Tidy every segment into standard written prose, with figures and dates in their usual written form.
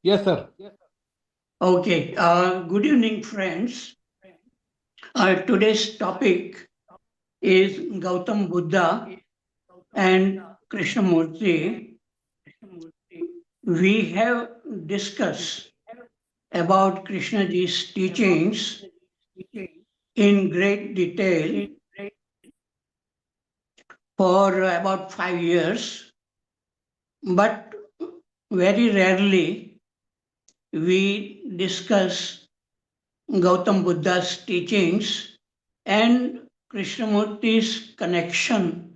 Yes, sir. Okay. Good evening, friends. Today's topic is Gautam Buddha and Krishnamurti. We have discussed about Krishnaji's teachings in great detail for about 5 years, but very rarely we discuss Gautam Buddha's teachings and Krishnamurti's connection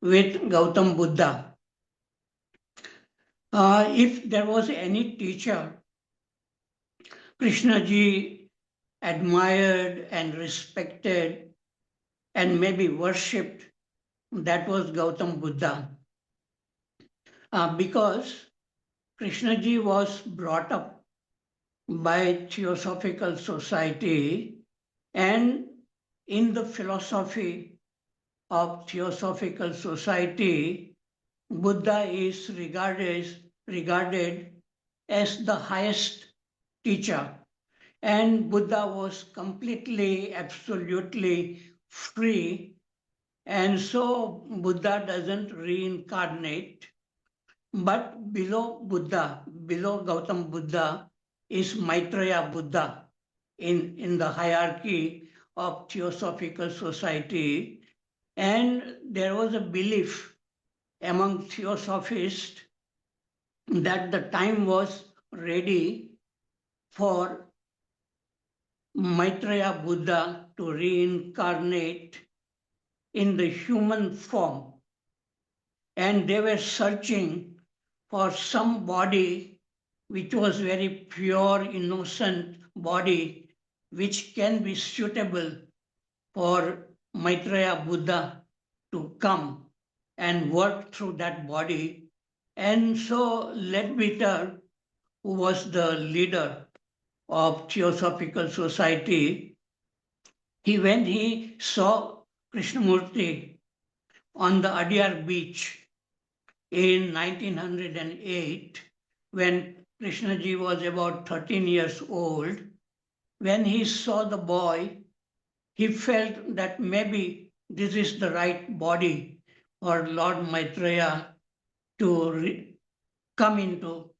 with Gautam Buddha. If there was any teacher Krishnaji admired and respected and maybe worshipped, that was Gautam Buddha. Because Krishnaji was brought up by Theosophical Society, and in the philosophy of Theosophical Society, Buddha is regarded as the highest teacher. And Buddha was completely, absolutely free. And so Buddha doesn't reincarnate. But below Buddha, below Gautam Buddha, is Maitreya Buddha in the hierarchy of Theosophical Society. And there was a belief among Theosophists that the time was ready for Maitreya Buddha to reincarnate in the human form. And they were searching for some body which was very pure, innocent body, which can be suitable for Maitreya Buddha to come and work through that body. And so Leadbeater, who was the leader of Theosophical Society, when he saw Krishnamurti on the Adyar beach in 1908, when Krishnaji was about 13 years old, when he saw the boy, he felt that maybe this is the right body for Lord Maitreya to come into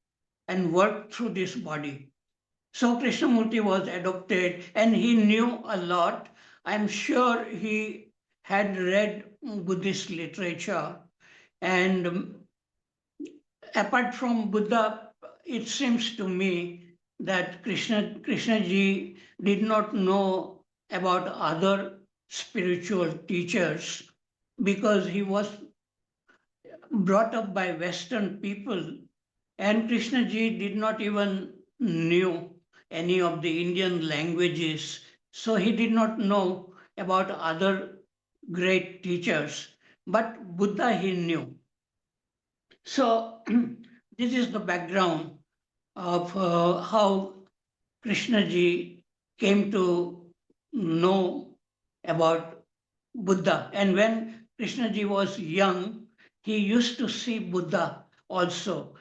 and work through this body. So Krishnamurti was adopted and he knew a lot. I'm sure he had read Buddhist literature. And apart from Buddha, it seems to me that Krishnaji did not know about other spiritual teachers because he was brought up by Western people, and Krishnaji did not even knew any of the Indian languages, so he did not know about other great teachers. But Buddha he knew. So this is the background of how Krishnaji came to know about Buddha. And when Krishnaji was young, he used to see Buddha also.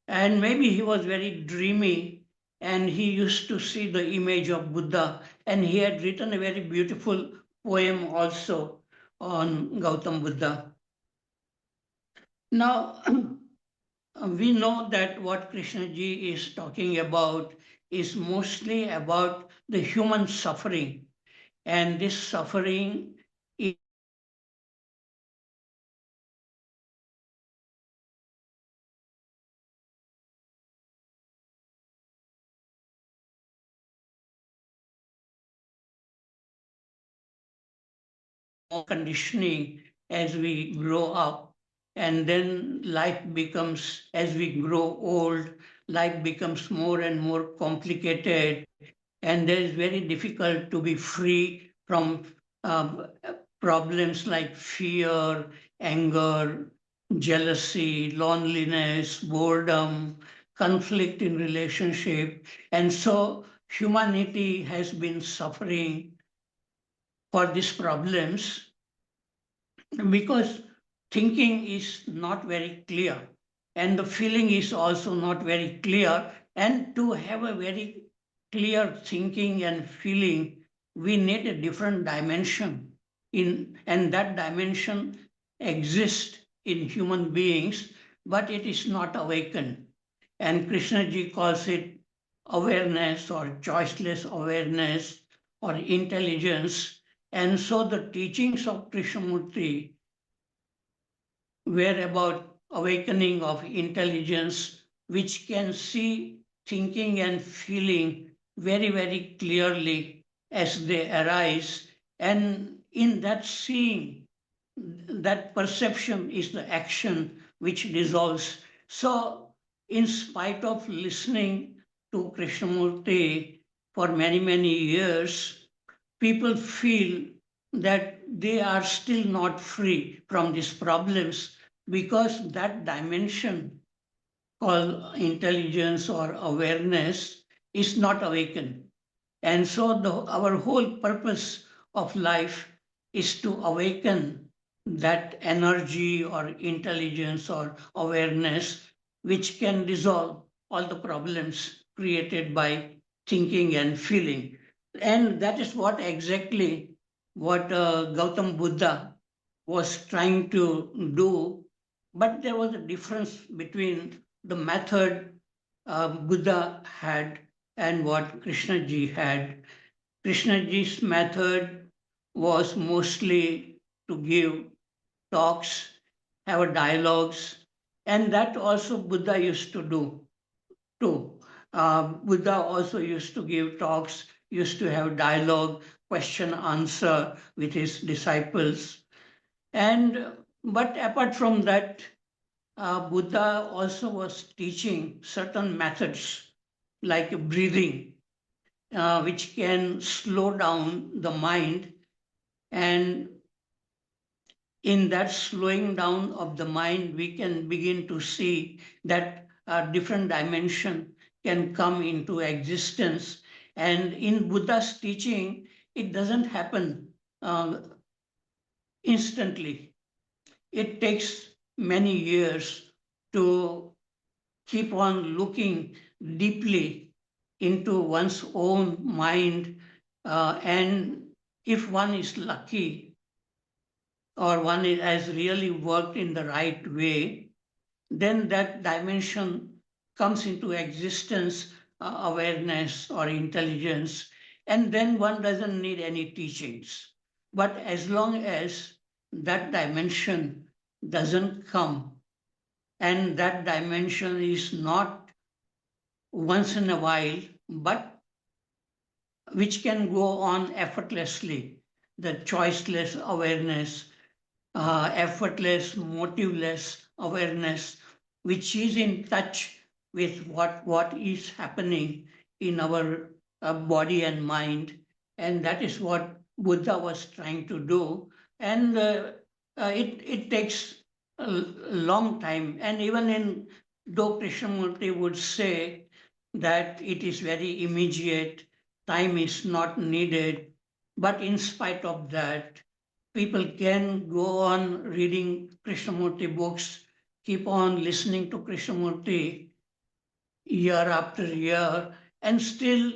And maybe he was very dreamy and he used to see the image of Buddha. And he had written a very beautiful poem also on Gautam Buddha. Now, we know that what Krishnaji is talking about is mostly about the human suffering. And this suffering is more conditioning as we grow up. And then life becomes, as we grow old, life becomes more and more complicated. And it is very difficult to be free from problems like fear, anger, jealousy, loneliness, boredom, conflict in relationship. And so humanity has been suffering for these problems because thinking is not very clear and the feeling is also not very clear And to have a very clear thinking and feeling, we need a different dimension and that dimension exists in human beings, but it is not awakened. And Krishna ji calls it awareness or choiceless awareness or intelligence. And so the teachings of Krishnamurti were about awakening of intelligence, which can see thinking and feeling very, very clearly as they arise. And in that seeing, that perception is the action which dissolves. So, in spite of listening to Krishnamurti for many, many years, people feel that they are still not free from these problems because that dimension called intelligence or awareness is not awakened. And so our whole purpose of life is to awaken that energy or intelligence or awareness which can resolve all the problems created by thinking and feeling. And that is what exactly what Gautam Buddha was trying to do. But there was a difference between the method Buddha had and what Krishna ji had. Krishna ji's method was mostly to give talks, have dialogues, and that also Buddha used to do too. Buddha also used to give talks, used to have dialogue, question answer with his disciples. And but apart from that, Buddha also was teaching certain methods like breathing, which can slow down the mind. And in that slowing down of the mind, we can begin to see that a different dimension can come into existence. And in Buddha's teaching, it doesn't happen instantly. It takes many years to keep on looking deeply into one's own mind. And if one is lucky or one has really worked in the right way, then that dimension comes into existence, awareness or intelligence, and then one doesn't need any teachings. But as long as that dimension doesn't come, and that dimension is not once in a while, but which can go on effortlessly, the choiceless awareness, effortless, motiveless awareness, which is in touch with what is happening in our body and mind. And that is what Buddha was trying to do. And it takes a long time. And even in, though Krishnamurti would say that it is very immediate, time is not needed, but in spite of that, people can go on reading Krishnamurti books, keep on listening to Krishnamurti year after year, and still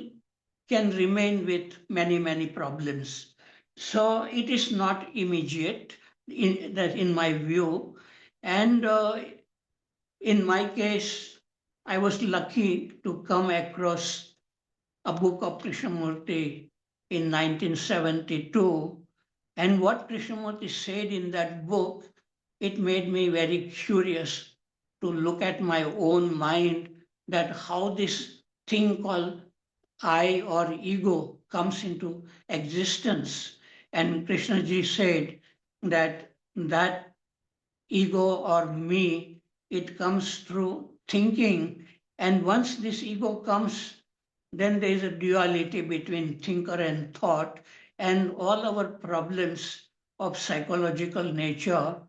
can remain with many, many problems. So it is not immediate in my view. And in my case, I was lucky to come across a book of Krishnamurti in 1972. And what Krishnamurti said in that book, it made me very curious to look at my own mind, that how this thing called I or ego comes into existence. And Krishnaji said that ego or me, it comes through thinking. And once this ego comes, then there is a duality between thinker and thought, and all our problems of psychological nature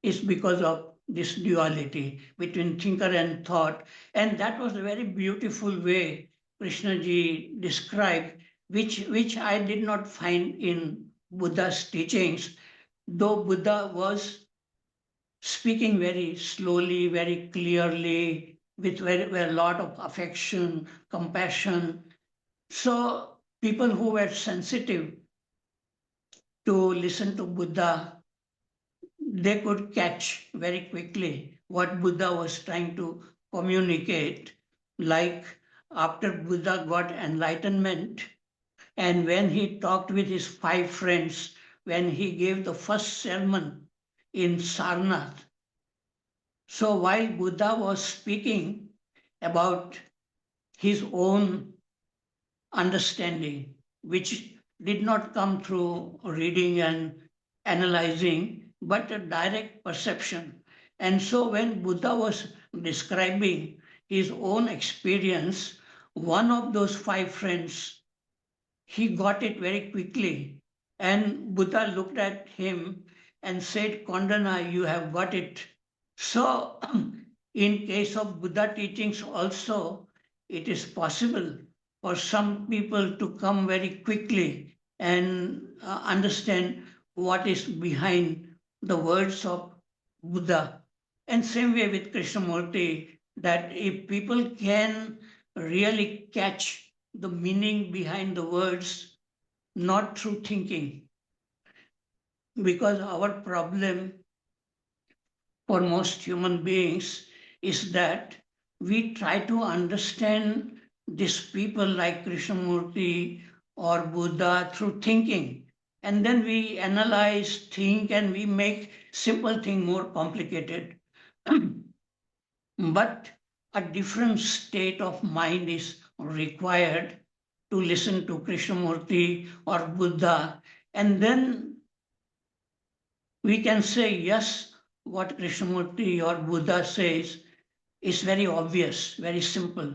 is because of this duality between thinker and thought. And that was a very beautiful way Krishnaji described, which I did not find in Buddha's teachings, though Buddha was speaking very slowly, very clearly, with a lot of affection, compassion. So people who were sensitive to listen to Buddha, they could catch very quickly what Buddha was trying to communicate. Like after Buddha got enlightenment, and when he talked with his 5 friends, when he gave the first sermon in Sarnath. So while Buddha was speaking about his own understanding, which did not come through reading and analyzing, but a direct perception. And so when Buddha was describing his own experience, one of those 5 friends, he got it very quickly. And Buddha looked at him and said, Kondana, you have got it. So in case of Buddha teachings also, it is possible for some people to come very quickly and understand what is behind the words of Buddha. And same way with Krishnamurti, that if people can really catch the meaning behind the words, not through thinking, because our problem for most human beings is that we try to understand these people like Krishnamurti or Buddha through thinking. And then we analyze, think, and we make simple thing more complicated. But a different state of mind is required to listen to Krishnamurti or Buddha. And then we can say, yes, what Krishnamurti or Buddha says is very obvious, very simple.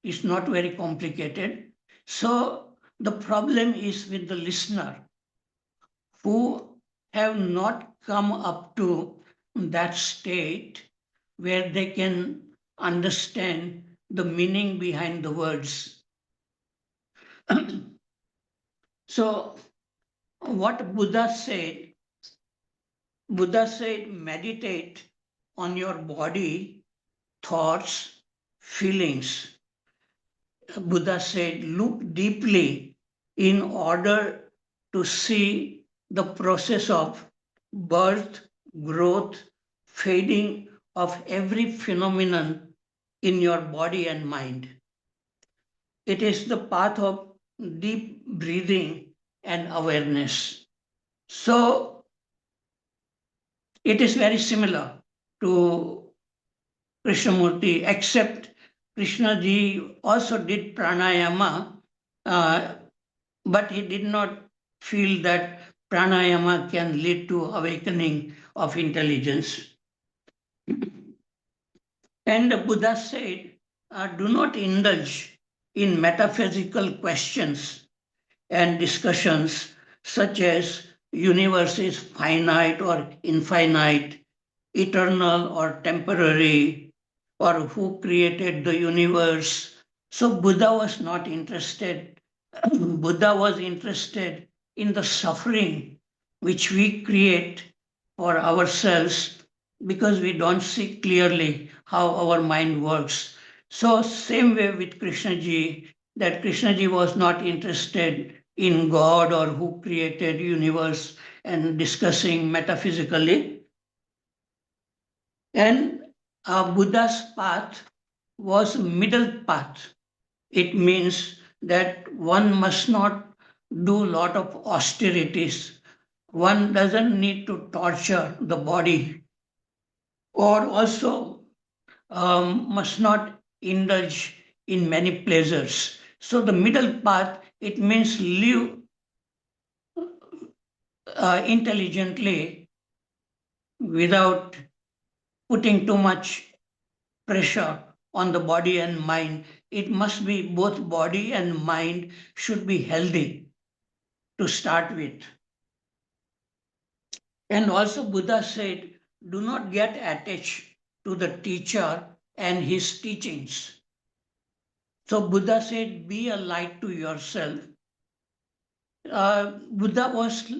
It's not very complicated. So the problem is with the listener who have not come up to that state where they can understand the meaning behind the words. So what Buddha said, meditate on your body, thoughts, feelings. Buddha said, look deeply in order to see the process of birth, growth, fading of every phenomenon in your body and mind. It is the path of deep breathing and awareness. So it is very similar to Krishnamurti, except Krishna ji also did pranayama, but he did not feel that pranayama can lead to awakening of intelligence. And the Buddha said, do not indulge in metaphysical questions and discussions such as universe is finite or infinite, eternal or temporary, or who created the universe. So Buddha was not interested. Buddha was interested in the suffering which we create for ourselves because we don't see clearly how our mind works. So same way with Krishna ji, that Krishna ji was not interested in God or who created universe and discussing metaphysically. And Buddha's path was middle path. It means that one must not do a lot of austerities. One doesn't need to torture the body, or also must not indulge in many pleasures. So the middle path, it means live intelligently without putting too much pressure on the body and mind. It must be both body and mind should be healthy to start with. And also Buddha said, do not get attached to the teacher and his teachings. So Buddha said, be a light to yourself. Buddha was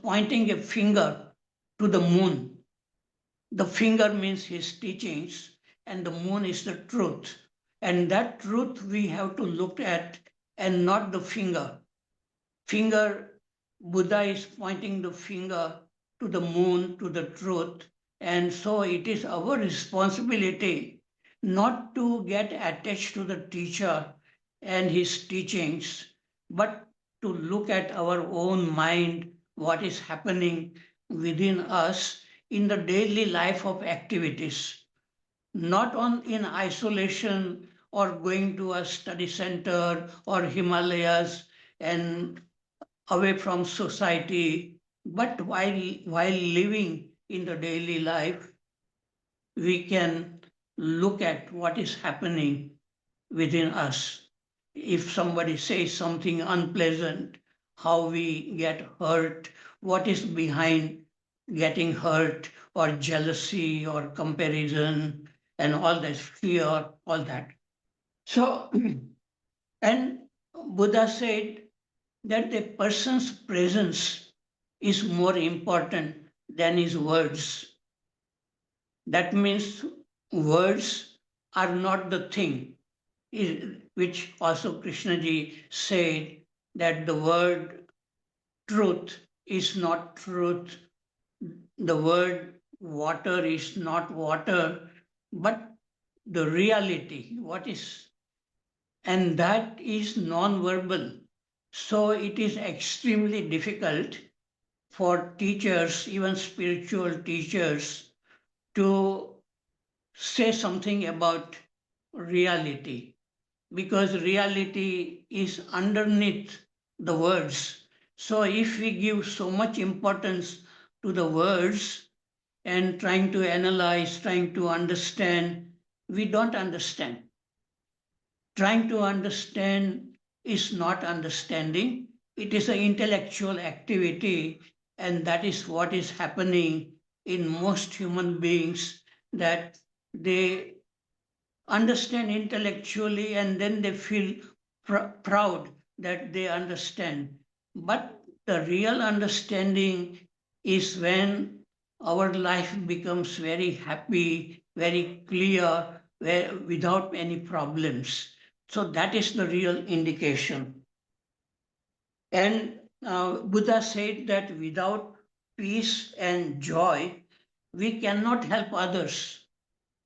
pointing a finger to the moon. The finger means his teachings, and the moon is the truth. And that truth we have to look at and not the finger. Buddha is pointing the finger to the moon, to the truth. And so it is our responsibility not to get attached to the teacher and his teachings, but to look at our own mind, what is happening within us in the daily life of activities, not in isolation or going to a study center or Himalayas and away from society, but while living in the daily life, we can look at what is happening within us. If somebody says something unpleasant, how we get hurt, what is behind getting hurt, or jealousy or comparison, and all that fear, all that. So, and Buddha said that the person's presence is more important than his words. That means words are not the thing, which also Krishnaji said that the word truth is not truth, the word water is not water, but the reality, what is, and that is non-verbal. So it is extremely difficult for teachers, even spiritual teachers, to say something about reality, because reality is underneath the words. So if we give so much importance to the words and trying to analyze, trying to understand, we don't understand. Trying to understand is not understanding. It is an intellectual activity, and that is what is happening in most human beings, that they understand intellectually and then they feel proud that they understand. But the real understanding is when our life becomes very happy, very clear, without any problems. So that is the real indication. And Buddha said that without peace and joy, we cannot help others,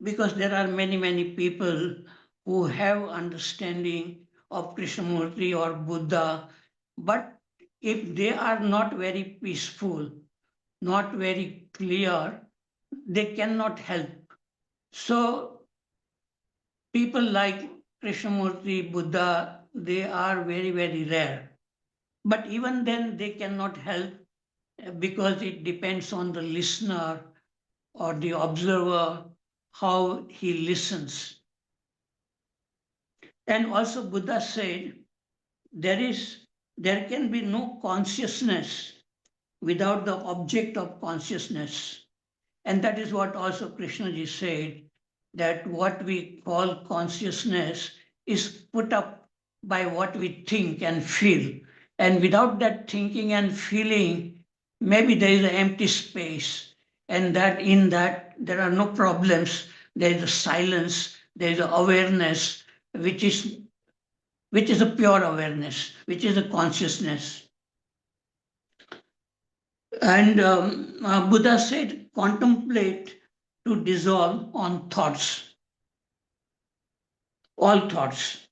because there are many, many people who have understanding of Krishnamurti or Buddha, but if they are not very peaceful, not very clear, they cannot help. So people like Krishnamurti, Buddha, they are very, very rare. But even then, they cannot help, because it depends on the listener or the observer, how he listens. And also Buddha said, there can be no consciousness without the object of consciousness. And that is what also Krishnaji said, that what we call consciousness is put up by what we think and feel. And without that thinking and feeling, maybe there is an empty space, and that in that there are no problems. There is a silence, there is an awareness, which is a pure awareness, which is a consciousness. And Buddha said, contemplate to dissolve on thoughts, all thoughts.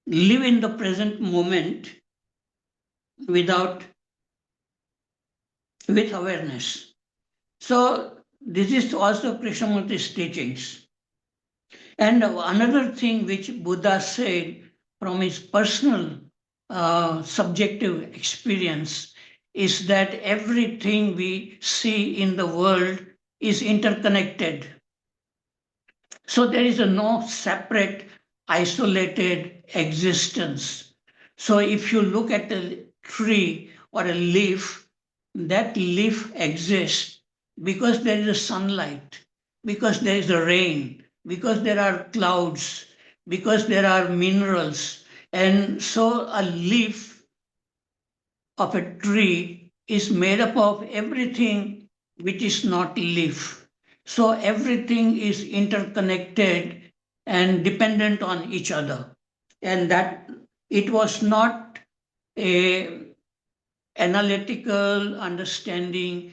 Live in the present moment with awareness. So this is also Krishnamurti's teachings. And another thing which Buddha said from his personal subjective experience is that everything we see in the world is interconnected. So there is no separate, isolated existence. So if you look at a tree or a leaf, that leaf exists because there is a sunlight, because there is a rain, because there are clouds, because there are minerals. And so a leaf of a tree is made up of everything which is not leaf. So everything is interconnected and dependent on each other. And that it was not a analytical understanding,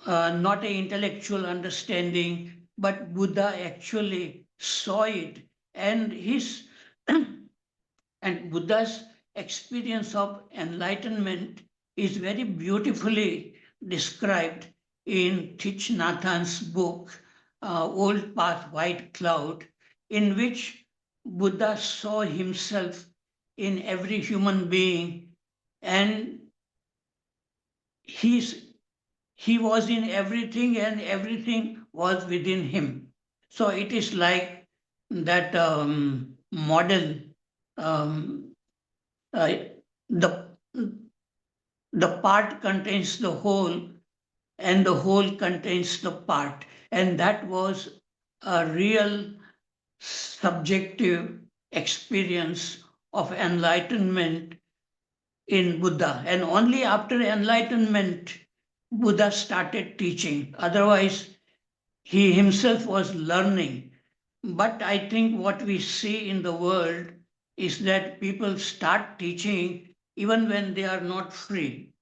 not a intellectual understanding, but Buddha actually saw it, and his and Buddha's experience of enlightenment is very beautifully described in Thich Nhat Hanh's book, Old Path, White Cloud, in which Buddha saw himself in every human being, and he's, he was in everything and everything was within him. So it is like that model, um, uh, the the part contains the whole and the whole contains the part, and that was a real subjective experience of enlightenment in Buddha. And only after enlightenment Buddha started teaching. Otherwise he himself was learning. But I think what we see in the world is that people start teaching even when they are not free.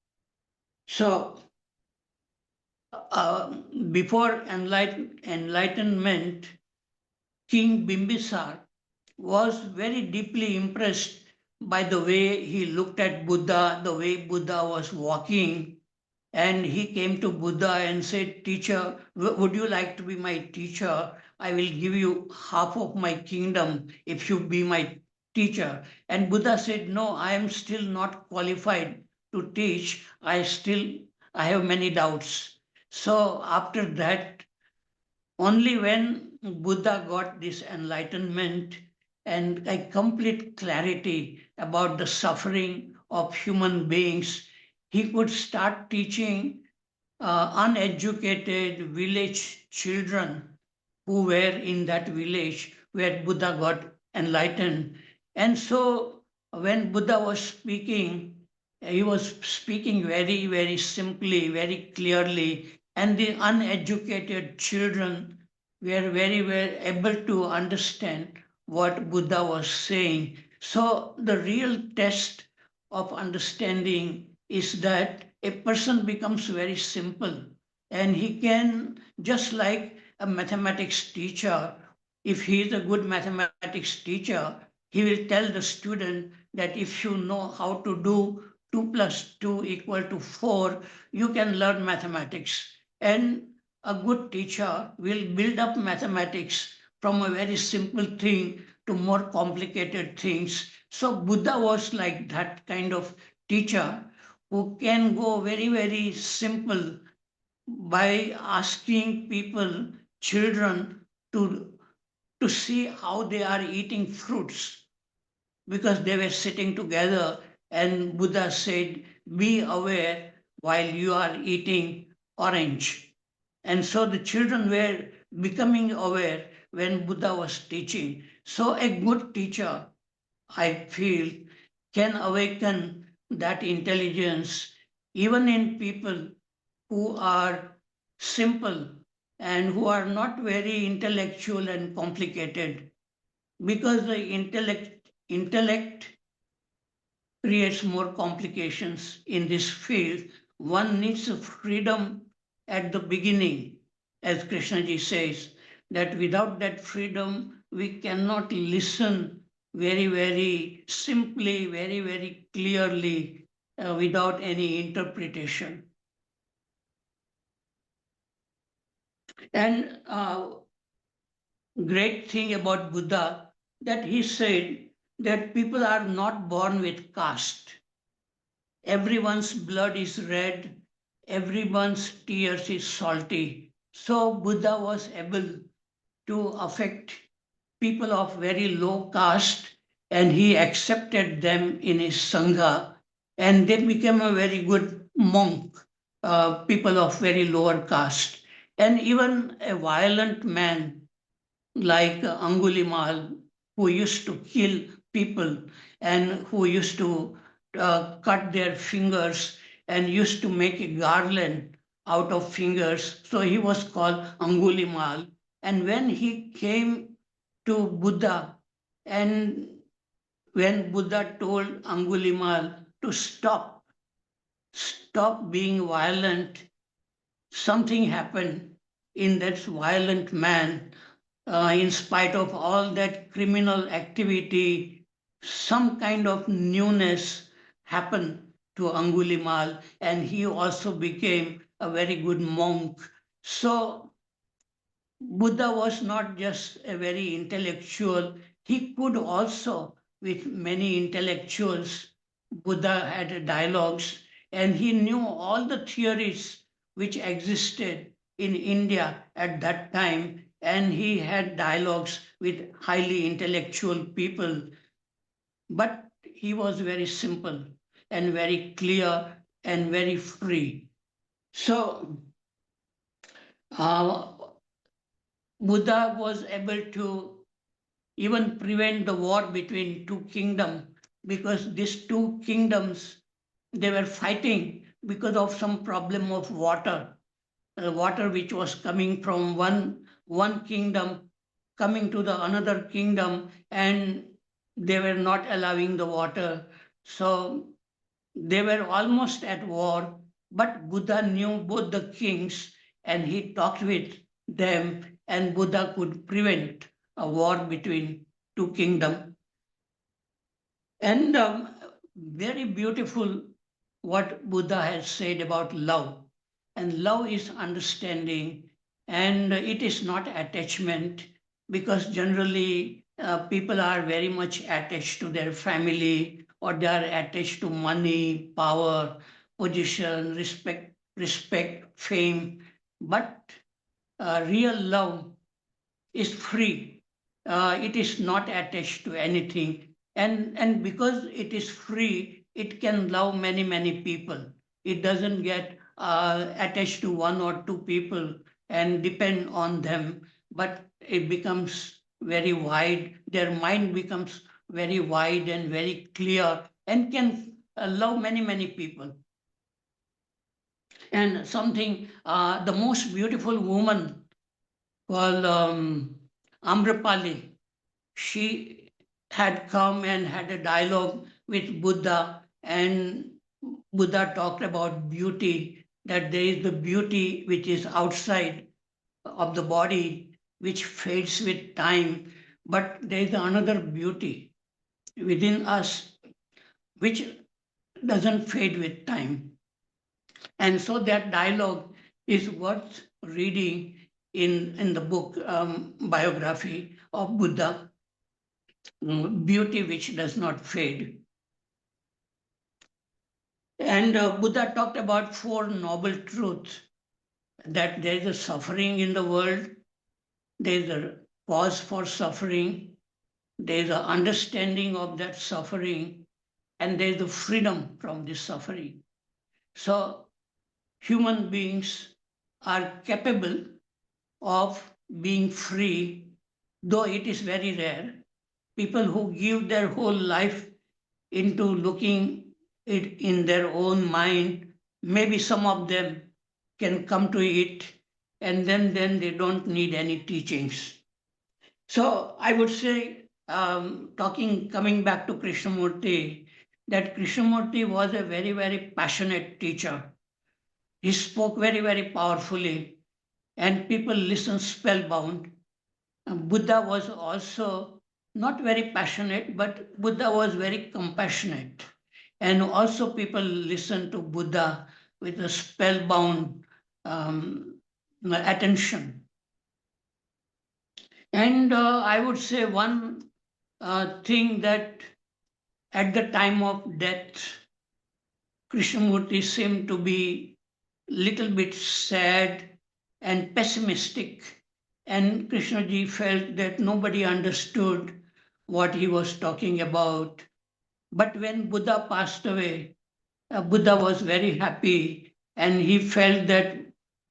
So, uh, before enlightenment, King Bimbisar was very deeply impressed by the way he looked at Buddha, the way Buddha was walking. And he came to Buddha and said, Teacher, would you like to be my teacher? I will give you half of my kingdom if you be my teacher. And Buddha said, No, I am still not qualified to teach. I have many doubts. So after that, only when Buddha got this enlightenment and a complete clarity about the suffering of human beings, he could start teaching uneducated village children who were in that village where Buddha got enlightened. And so when Buddha was speaking, he was speaking very, very simply, very clearly, and the uneducated children were very well able to understand what Buddha was saying. So the real test of understanding is that a person becomes very simple, and he can, just like a mathematics teacher, if he is a good mathematics teacher, he will tell the student that if you know how to do 2 plus 2 equal to 4, you can learn mathematics. And a good teacher will build up mathematics from a very simple thing to more complicated things. So Buddha was like that kind of teacher who can go very, very simple by asking people, children, to, to see how they are eating fruits, because they were sitting together and Buddha said, be aware while you are eating orange. And so the children were becoming aware when Buddha was teaching. So a good teacher, I feel, can awaken that intelligence even in people who are simple and who are not very intellectual and complicated, because the intellect creates more complications in this field. One needs a freedom at the beginning, as Krishnaji says, that without that freedom, we cannot listen very, very simply, very, very clearly, without any interpretation. And great thing about Buddha that he said that people are not born with caste. Everyone's blood is red, everyone's tears is salty. So Buddha was able to affect people of very low caste, and he accepted them in his Sangha, and they became a very good monk, people of very lower caste. And even a violent man like Angulimal, who used to kill people and who used to cut their fingers and used to make a garland out of fingers. So he was called Angulimal. And when he came to Buddha, and when Buddha told Angulimal to stop being violent, something happened in that violent man. In spite of all that criminal activity, some kind of newness happened to Angulimal, and he also became a very good monk. So Buddha was not just a very intellectual, he could also, with many intellectuals, Buddha had dialogues, and he knew all the theories which existed in India at that time, and he had dialogues with highly intellectual people. But he was very simple and very clear and very free. So uh, Buddha was able to even prevent the war between two kingdoms, because these two kingdoms, they were fighting because of some problem of water, water which was coming from one kingdom coming to the another kingdom, and they were not allowing the water. So they were almost at war, but Buddha knew both the kings, and he talked with them, and Buddha could prevent a war between two kingdoms. And very beautiful what Buddha has said about love. And love is understanding, and it is not attachment, because generally people are very much attached to their family, or they are attached to money, power, position, respect, fame. But real love is free. It is not attached to anything. And because it is free, it can love many people. It doesn't get attached to one or two people and depend on them, but it becomes very wide. Their mind becomes very wide and very clear, and can love many people. And something, the most beautiful woman called Amrapali, she had come and had a dialogue with Buddha, and Buddha talked about beauty, that there is the beauty which is outside of the body, which fades with time, but there is another beauty within us which doesn't fade with time. And so that dialogue is worth reading in the book biography of Buddha, Beauty Which Does Not Fade. And Buddha talked about four noble truths: that there is a suffering in the world, there is a cause for suffering, there is an understanding of that suffering, and there is a freedom from this suffering. So human beings are capable of being free, though it is very rare. People who give their whole life into looking it in their own mind, maybe some of them can come to it, and then they don't need any teachings. So I would say, coming back to Krishnamurti, that Krishnamurti was a very passionate teacher. He spoke very powerfully, and people listened spellbound. Buddha was also not very passionate, but Buddha was very compassionate. And also people listened to Buddha with a spellbound attention. And I would say one thing, that at the time of death, Krishnamurti seemed to be little bit sad and pessimistic, and Krishnaji felt that nobody understood what he was talking about. But when Buddha passed away, Buddha was very happy, and he felt that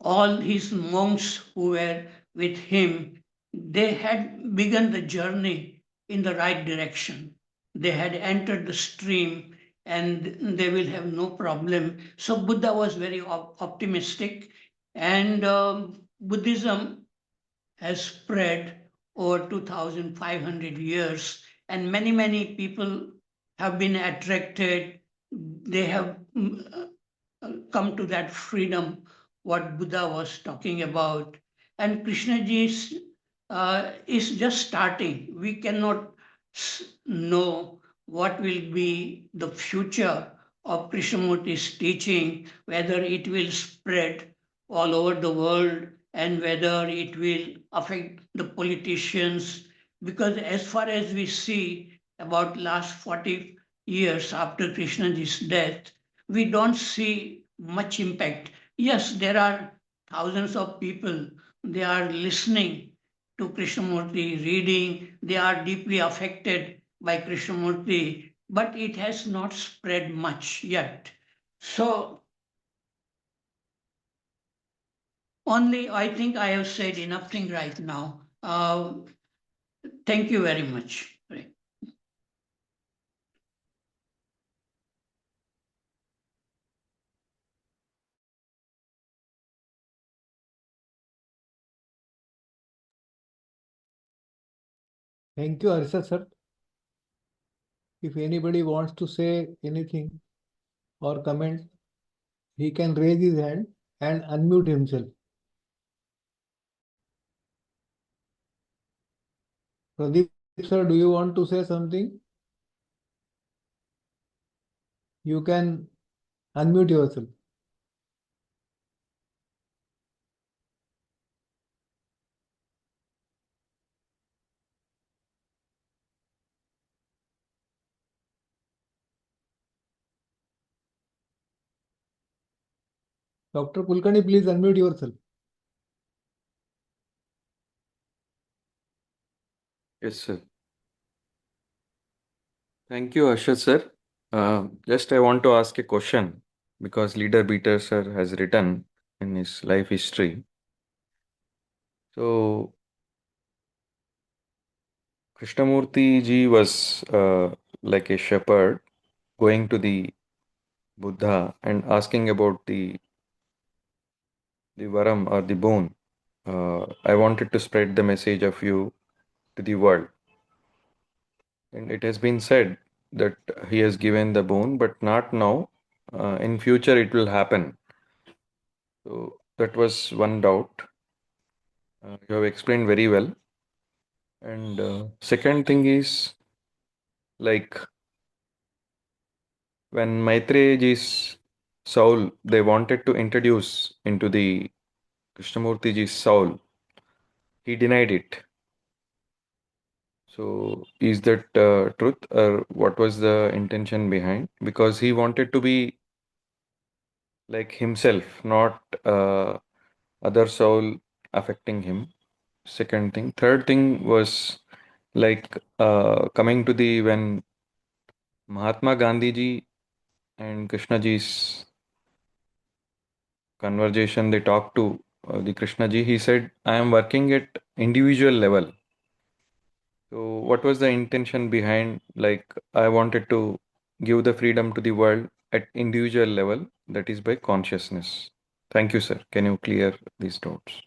all his monks who were with him, they had begun the journey in the right direction. They had entered the stream, and they will have no problem. So Buddha was very optimistic, and Buddhism has spread over 2,500 years, and many people have been attracted. They have come to that freedom what Buddha was talking about. And Krishnaji is just starting. We cannot know what will be the future of Krishnamurti's teaching, whether it will spread all over the world and whether it will affect the politicians. Because as far as we see about last 40 years after Krishnaji's death, we don't see much impact. Yes, there are thousands of people, they are listening to Krishnamurti, reading, they are deeply affected by Krishnamurti, but it has not spread much yet. So, only I think I have said enough thing right now. Thank you very much. Thank you, Harshad sir. If anybody wants to say anything or comment, he can raise his hand and unmute himself. Pradeep sir, do you want to say something? You can unmute yourself. Dr. Kulkarni, please unmute yourself. Yes, sir. Thank you, Harshad sir. Just I want to ask a question because Leader Beater sir has written in his life history. So, Krishnamurti ji was like a shepherd going to the Buddha and asking about the varam or the boon. I wanted to spread the message of you to the world. And it has been said that he has given the boon, but not now. In future, it will happen. So that was one doubt. You have explained very well. And second thing is like when Maitreyaji's soul, they wanted to introduce into the Krishnamurtiji's soul, he denied it. So is that truth or what was the intention behind? Because he wanted to be like himself, not other soul affecting him. Second thing. Third thing was like coming to the when Mahatma Gandhi ji and Krishna ji's conversation, they talked to the Krishna ji. He said, I am working at individual level. So what was the intention behind like I wanted to give the freedom to the world at individual level, that is by consciousness. Thank you, sir. Can you clear these doubts?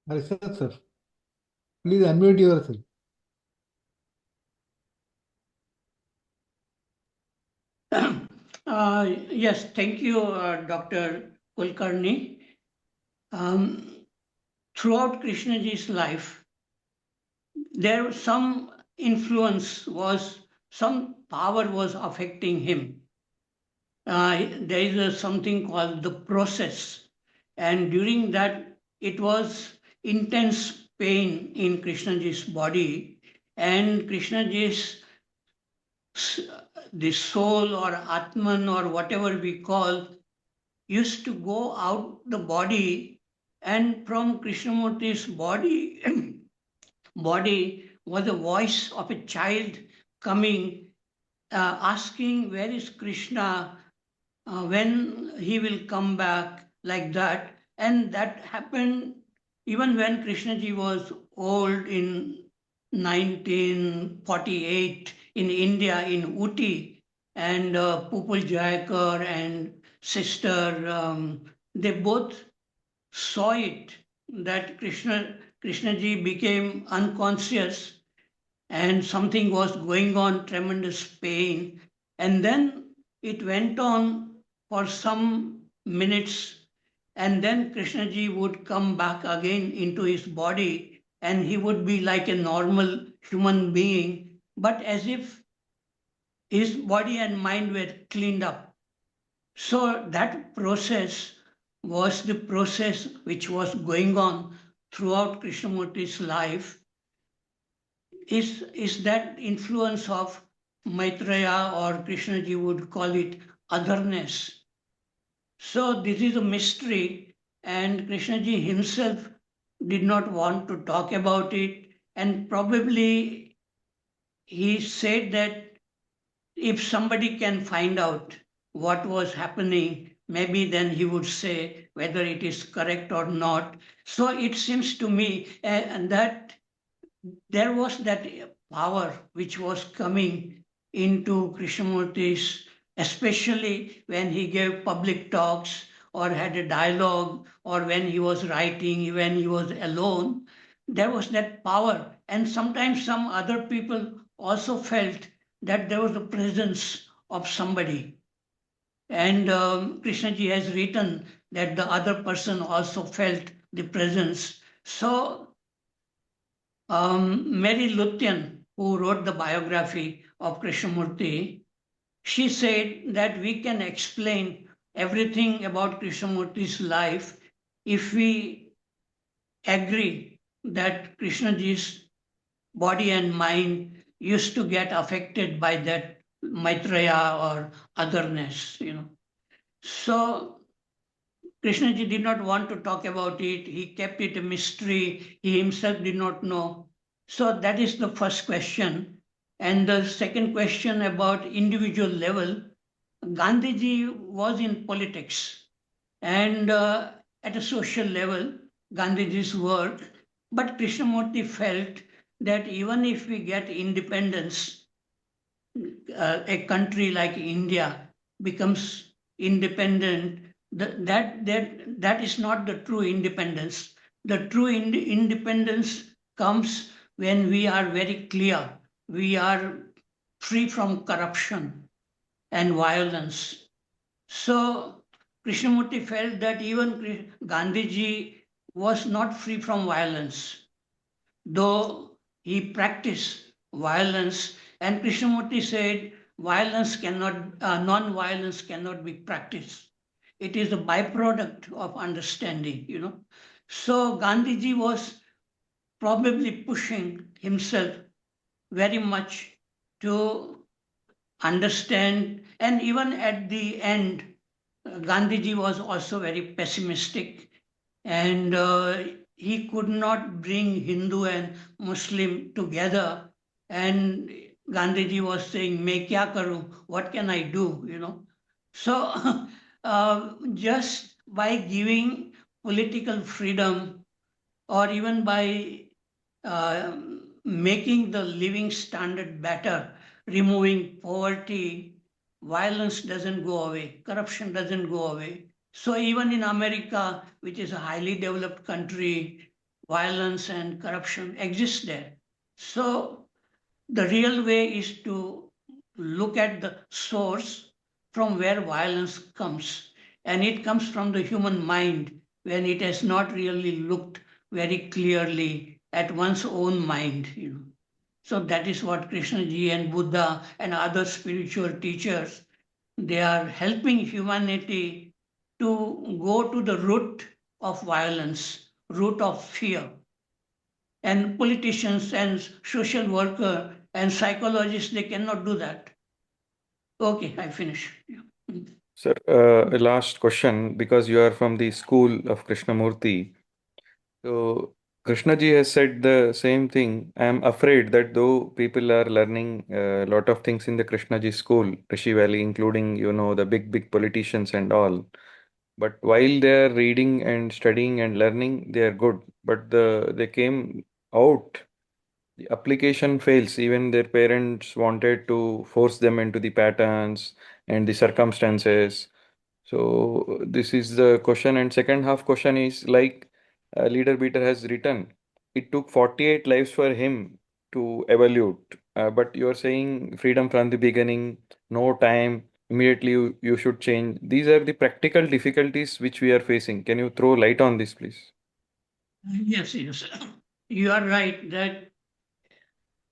Harshad sir, please unmute yourself. Yes, thank you, Dr. Kulkarni. Throughout Krishnaji's life, there was some influence was, some power was affecting him. There is something called the process. And during that, it was intense pain in Krishnaji's body. And Krishnaji's, the soul or Atman or whatever we call, used to go out the body, and from Krishnamurti's body, body was a voice of a child coming, asking, where is Krishna? When he will come back, like that. And that happened even when Krishnaji was old in 1948. in India, in Uti, and Pupul Jayakar and sister, they both saw it, that Krishnaji became unconscious and something was going on, tremendous pain. And then it went on for some minutes, and then Krishnaji would come back again into his body, and he would be like a normal human being, but as if his body and mind were cleaned up. So that process was the process which was going on throughout Krishnamurti's life. Is that influence of Maitreya, or Krishnaji would call it otherness. So this is a mystery, and Krishnaji himself did not want to talk about it, and probably he said that if somebody can find out what was happening, maybe then he would say whether it is correct or not. So it seems to me that there was that power which was coming into Krishnamurti's, especially when he gave public talks or had a dialogue, or when he was writing, when he was alone. There was that power. And sometimes some other people also felt that there was the presence of somebody. And Krishnaji has written that the other person also felt the presence. So Mary Lutyens, who wrote the biography of Krishnamurti, she said that we can explain everything about Krishnamurti's life if we agree that Krishnaji's body and mind used to get affected by that Maitreya or otherness, So Krishnaji did not want to talk about it. He kept it a mystery. He himself did not know. So that is the first question. And the second question about individual level, Gandhiji was in politics and at a social level, Gandhiji's work. But Krishnamurti felt that even if we get independence, a country like India becomes independent, that is not the true independence. The true independence comes when we are very clear. We are free from corruption and violence. So Krishnamurti felt that even Gandhiji was not free from violence, though he practiced violence. And Krishnamurti said, non-violence cannot be practiced. It is a byproduct of understanding, So Gandhiji was probably pushing himself very much to understand. And even at the end, Gandhiji was also very pessimistic, and he could not bring Hindu and Muslim together. And Gandhiji was saying, "Main kya karu? What can I do?" So just by giving political freedom, or even by making the living standard better, removing poverty, violence doesn't go away, corruption doesn't go away. So even in America, which is a highly developed country, violence and corruption exist there. So the real way is to look at the source from where violence comes. And it comes from the human mind when it has not really looked very clearly at one's own mind. So that is what Krishnaji and Buddha and other spiritual teachers, they are helping humanity to go to the root of violence, root of fear. And politicians and social workers and psychologists, they cannot do that. Okay, I finish. Yeah. Sir, a last question, because you are from the school of Krishnamurti. So, Krishnaji has said the same thing. I am afraid that though people are learning a lot of things in the Krishnaji school, Rishi Valley, including, the big politicians and all, but while they are reading and studying and learning, they are good. But they came out the application fails. Even their parents wanted to force them into the patterns and the circumstances. So this is the question. And second half question is like Leader Beater has written, it took 48 lives for him to evolute. But you are saying freedom from the beginning, no time, immediately you should change. These are the practical difficulties which we are facing. Can you throw light on this, please? Yes, yes. You are right that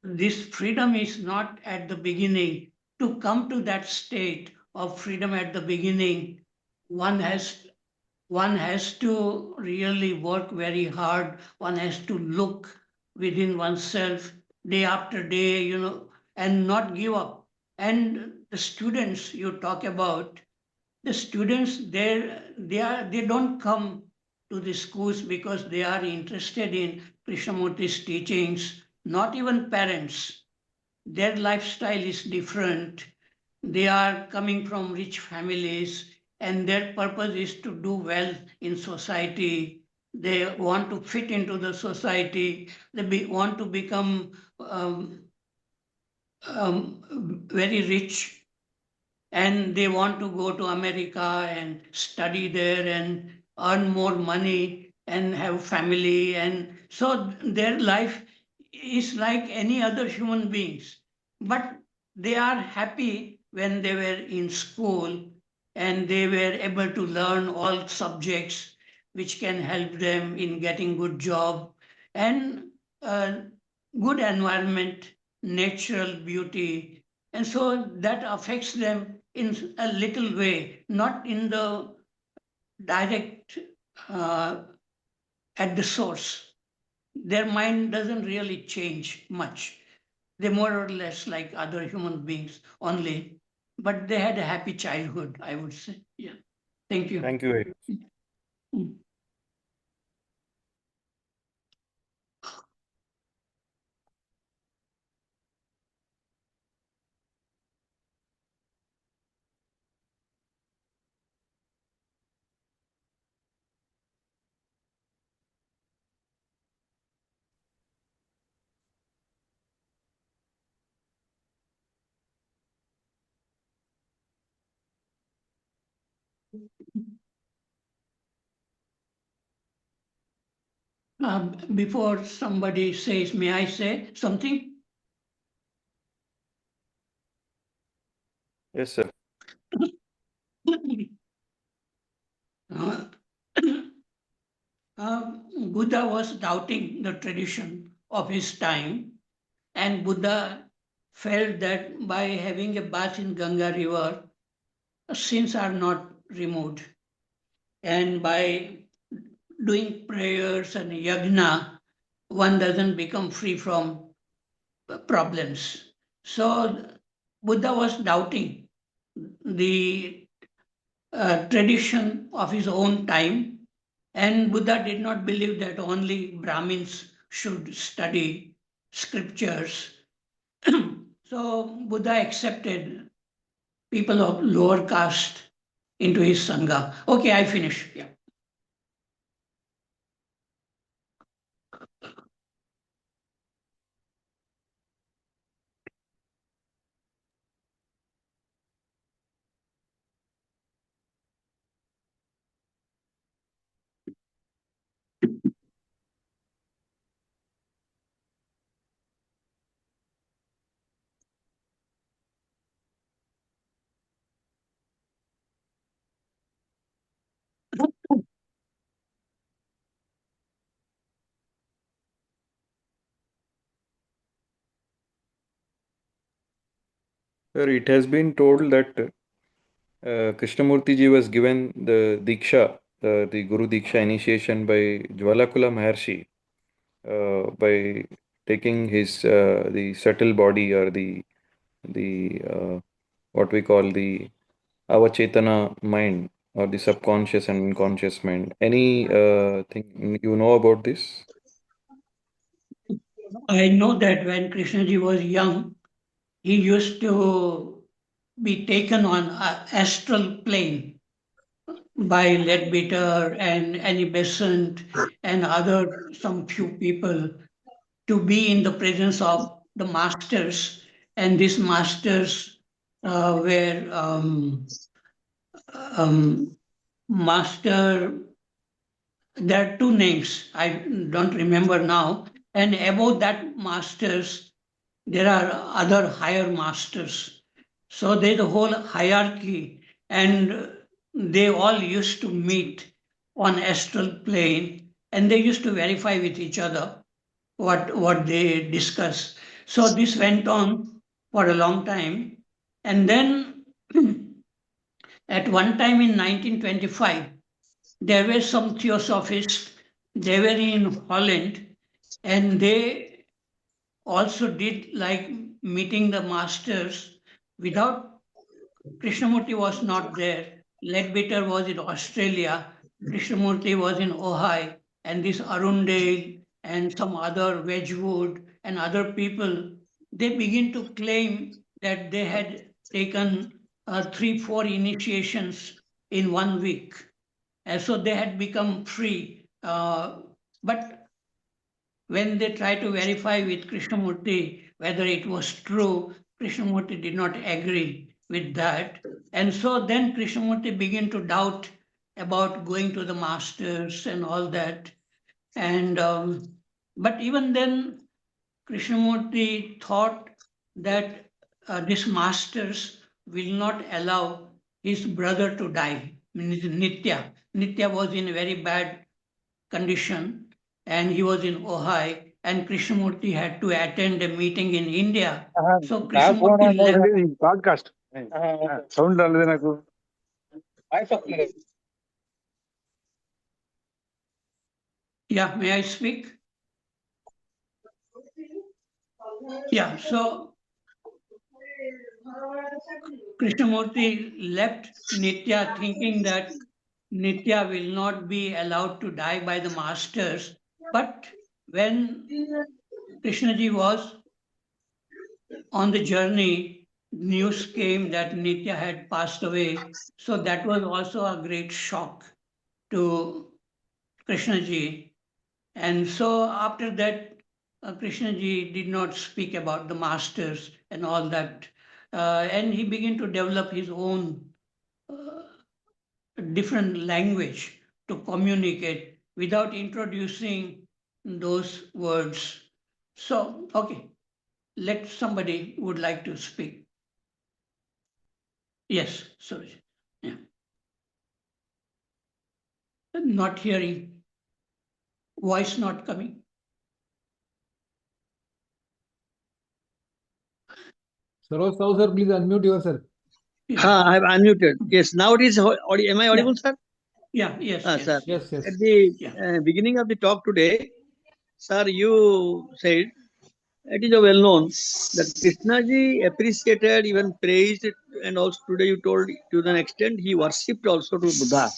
this freedom is not at the beginning. To come to that state of freedom at the beginning, one has one has to really work very hard. One has to look within oneself day after day, and not give up. And the students you talk about, the students they don't come to the schools because they are interested in Krishnamurti's teachings, not even parents. Their lifestyle is different. They are coming from rich families and their purpose is to do well in society. They want to fit into the society. Want to become very rich, and they want to go to America and study there and earn more money and have family. And so their life is like any other human beings. But they are happy when they were in school and they were able to learn all subjects which can help them in getting good job and good environment, natural beauty. And so that affects them in a little way, not in the direct uh, at the source. Their mind doesn't really change much. They're more or less like other human beings only, but they had a happy childhood, I would say. Yeah. Thank you. Thank you very much. Mm. Before somebody says, may I say something? Yes, sir. Uh, Buddha was doubting the tradition of his time, and Buddha felt that by having a bath in Ganga river, sins are not removed. And by doing prayers and yajna, one doesn't become free from problems. So Buddha was doubting the tradition of his own time, and Buddha did not believe that only Brahmins should study scriptures. So Buddha accepted people of lower caste into his Sangha. Okay, I finish. Yeah. Sir, it has been told that Krishnamurti ji was given the Diksha, the Guru Diksha initiation by Jwalakula Maharshi by taking his the subtle body or the what we call the avachetana mind or the subconscious and unconscious mind. Any thing you know about this? I know that when Krishnaji was young, he used to be taken on a astral plane by Leadbeater and Annie Besant and other some few people. to be in the presence of the masters, and these masters were master. There are two names I don't remember now, and above that masters there are other higher masters. So there's a whole hierarchy, and they all used to meet on astral plane, and they used to verify with each other what they discuss. So this went on for a long time, and then at one time in 1925, there were some theosophists. They were in Holland, and they also did like meeting the masters without Krishnamurti was not there. Ledbetter was in Australia. Krishnamurti was in Ohio, and this Arundale and some other Wedgwood and other people, they begin to claim that they had taken 3-4 initiations in 1 week. And so they had become free. But when they tried to verify with Krishnamurti whether it was true, Krishnamurti did not agree with that. And so then Krishnamurti began to doubt about going to the masters and all that. And but even then, Krishnamurti thought that these masters will not allow his brother to die. I mean, Nitya. Nitya was in a very bad condition, and he was in Ohio, and Krishnamurti had to attend a meeting in India. So Krishnamurti left. Podcast. Sound already నాకు. Yeah, may I speak? Yeah, so Krishnamurti left Nitya thinking that Nitya will not be allowed to die by the masters. But when Krishnaji was on the journey, news came that Nitya had passed away. So that was also a great shock to Krishnaji. And so after that, Krishnaji did not speak about the masters and all that. And he began to develop his own different language to communicate without introducing those words. So, okay, let somebody would like to speak. Yes, sorry. Yeah. Not hearing. Voice not coming. Saroj Sahu, sir, please unmute yourself. I have unmuted. Yes, now it is. Am I audible, sir? Yeah, yes, Sir. Yes, yes. At the beginning of the talk today, sir, you said it is well known that Krishnaji appreciated, even praised, and also today you told to an extent he worshipped also to Buddha.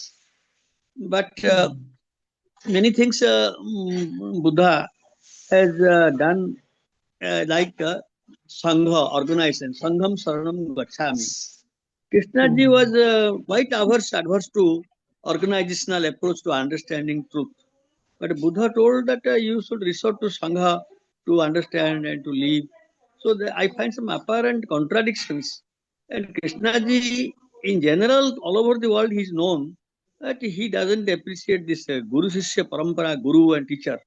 But many things Buddha has done, like Sangha, organization, Sangham Saranam Gacchami. Krishnaji was quite adverse to organizational approach to understanding truth. But Buddha told that you should resort to Sangha to understand and to live. So I find some apparent contradictions. And Krishnaji, in general, all over the world, he is known that he doesn't appreciate this Guru Sishya Parampara, Guru and teacher.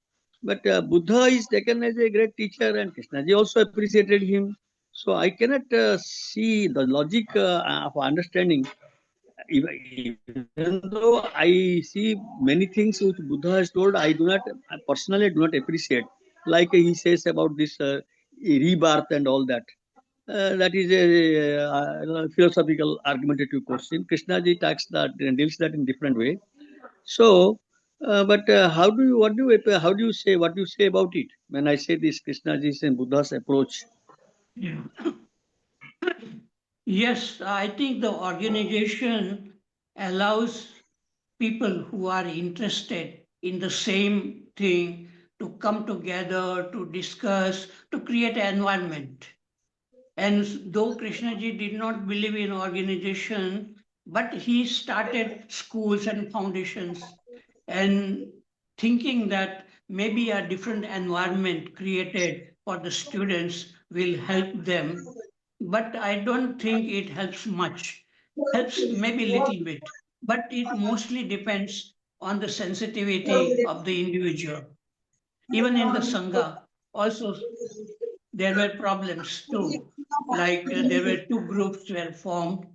But Buddha is taken as a great teacher, and Krishnaji also appreciated him. So I cannot see the logic of understanding. Even though I see many things which Buddha has told, I personally do not appreciate. Like he says about this rebirth and all that. That is a philosophical argumentative question. Krishnaji deals that in different way. So, but how do you say about it when I say this Krishnaji's and Buddha's approach? Yeah. Yes, I think the organization allows people who are interested in the same thing to come together, to discuss, to create an environment. And though Krishnaji did not believe in organization, but he started schools and foundations and thinking that maybe a different environment created for the students will help them, but I don't think it helps much. Helps maybe little bit, but it mostly depends on the sensitivity of the individual. Even in the Sangha, also there were problems too. Like there were two groups were formed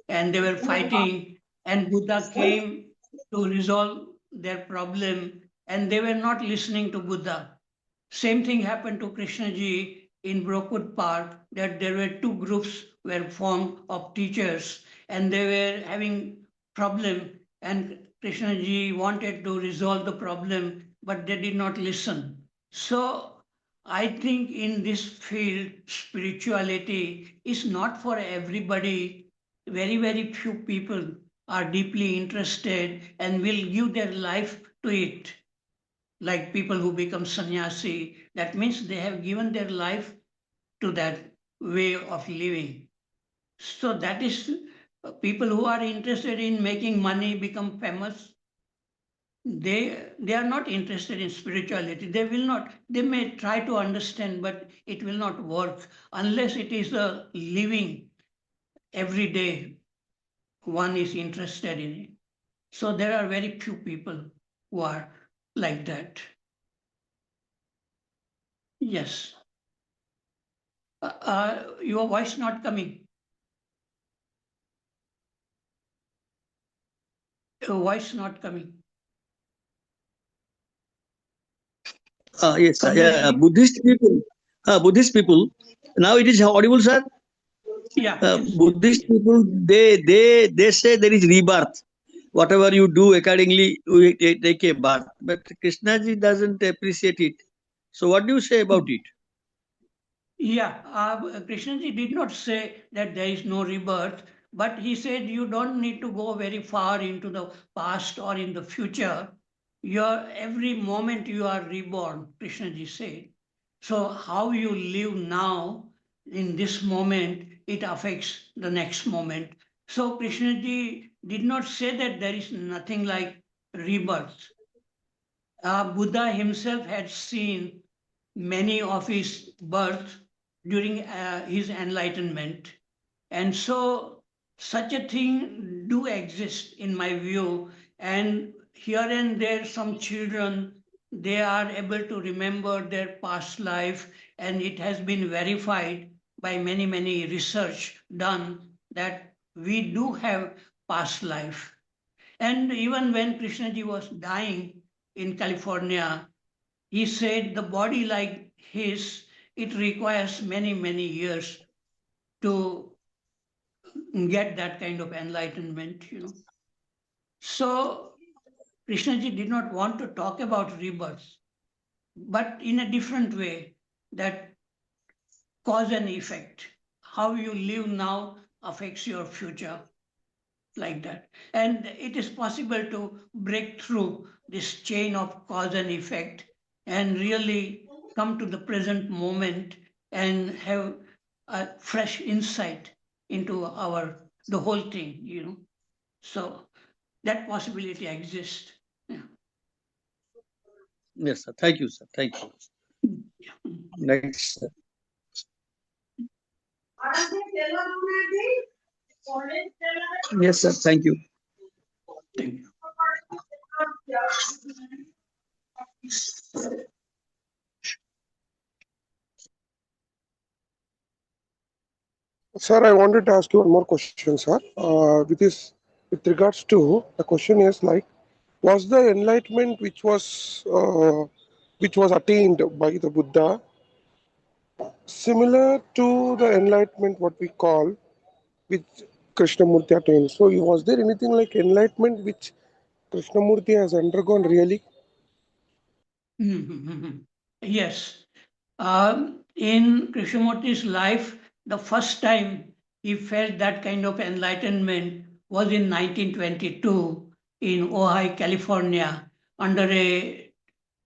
and they were fighting, and Buddha came to resolve their problem, and they were not listening to Buddha. Same thing happened to Krishnaji in Brookwood Park, that there were two groups were formed of teachers, and they were having problem, and Krishnaji wanted to resolve the problem, but they did not listen. So I think in this field, spirituality is not for everybody. Very, very few people are deeply interested and will give their life to it. Like people who become sannyasi, that means they have given their life to that way of living. So that is people who are interested in making money, become famous, they are not interested in spirituality. They will not, they may try to understand, but it will not work unless it is a living every day one is interested in it. So there are very few people who are like that. Yes. Your voice not coming. Your voice not coming. Yes, Completely. Buddhist people. Buddhist people. Now it is audible, sir. Yeah. Yes. Buddhist people, they say there is rebirth. Whatever you do accordingly, we take a birth. But Krishnaji doesn't appreciate it. So what do you say about it? Yeah, Krishnaji did not say that there is no rebirth, but he said you don't need to go very far into the past or in the future. Every moment you are reborn, Krishnaji said. So how you live now in this moment, it affects the next moment. So Krishnaji did not say that there is nothing like rebirth. Buddha himself had seen many of his births during his enlightenment. And so such a thing do exist in my view. And here and there some children, they are able to remember their past life, and it has been verified by many research done that we do have past life. And even when Krishnaji was dying in California, he said the body like his, it requires many years to get that kind of enlightenment. So Krishnaji did not want to talk about rebirth, but in a different way, that cause and effect. How you live now affects your future, like that. And it is possible to break through this chain of cause and effect and really come to the present moment and have a fresh insight into the whole thing. So that possibility exists. Yeah. Yes, sir. Thank you, sir. Thank you. Next, sir. Yes, sir. Thank you. Thank you. Sir, I wanted to ask you one more question, sir. With regards to the question is like, was the enlightenment which was attained by the Buddha similar to the enlightenment what we call which Krishnamurti attained? So, was there anything like enlightenment which Krishnamurti has undergone really? Yes. In Krishnamurti's life, the first time he felt that kind of enlightenment was in 1922 in Ojai, California, under a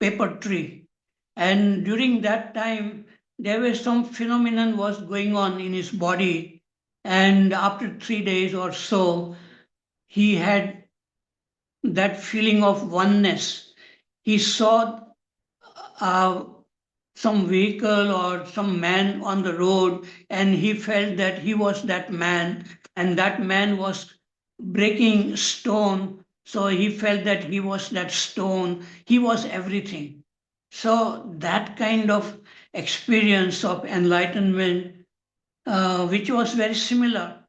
paper tree. And during that time, there was some phenomenon was going on in his body. And after 3 days or so, he had that feeling of oneness. He saw some vehicle or some man on the road, and he felt that he was that man, and that man was breaking stone. So he felt that he was that stone, he was everything. So that kind of experience of enlightenment, which was very similar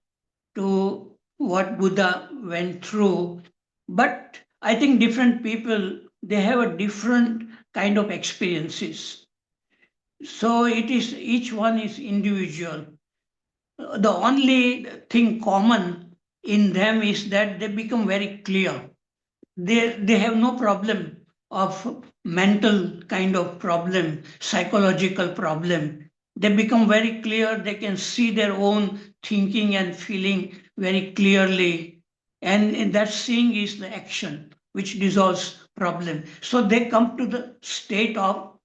to what Buddha went through. But I think different people, they have a different kind of experiences. So it is, each one is individual. The only thing common in them is that they become very clear. They have no problem of mental kind of problem, psychological problem. They become very clear, they can see their own thinking and feeling very clearly. And in that seeing is the action which dissolves problem. So they come to the state of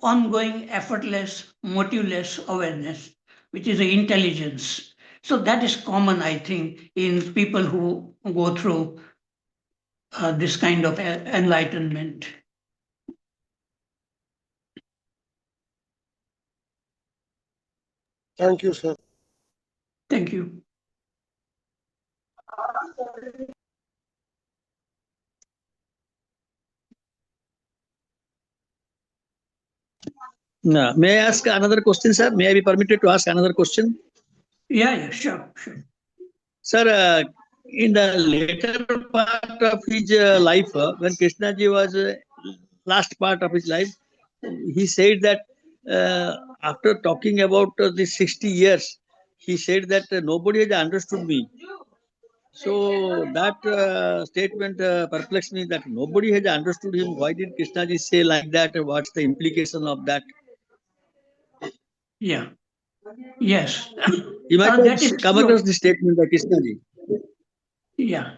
ongoing, effortless, motiveless awareness, which is the intelligence. So that is common, I think, in people who go through this kind of enlightenment. Thank you, sir. Thank you. May I ask another question, sir? May I be permitted to ask another question? Yeah, sure. Sir, in the later part of his life, when Krishnaji was last part of his life, he said that after talking about the 60 years, he said that nobody has understood me. So that statement perplexed me, that nobody has understood him. Why did Krishnaji say like that? What's the implication of that? Yeah. Yes. You might That is have come true. across this statement by Krishnaji. Yeah.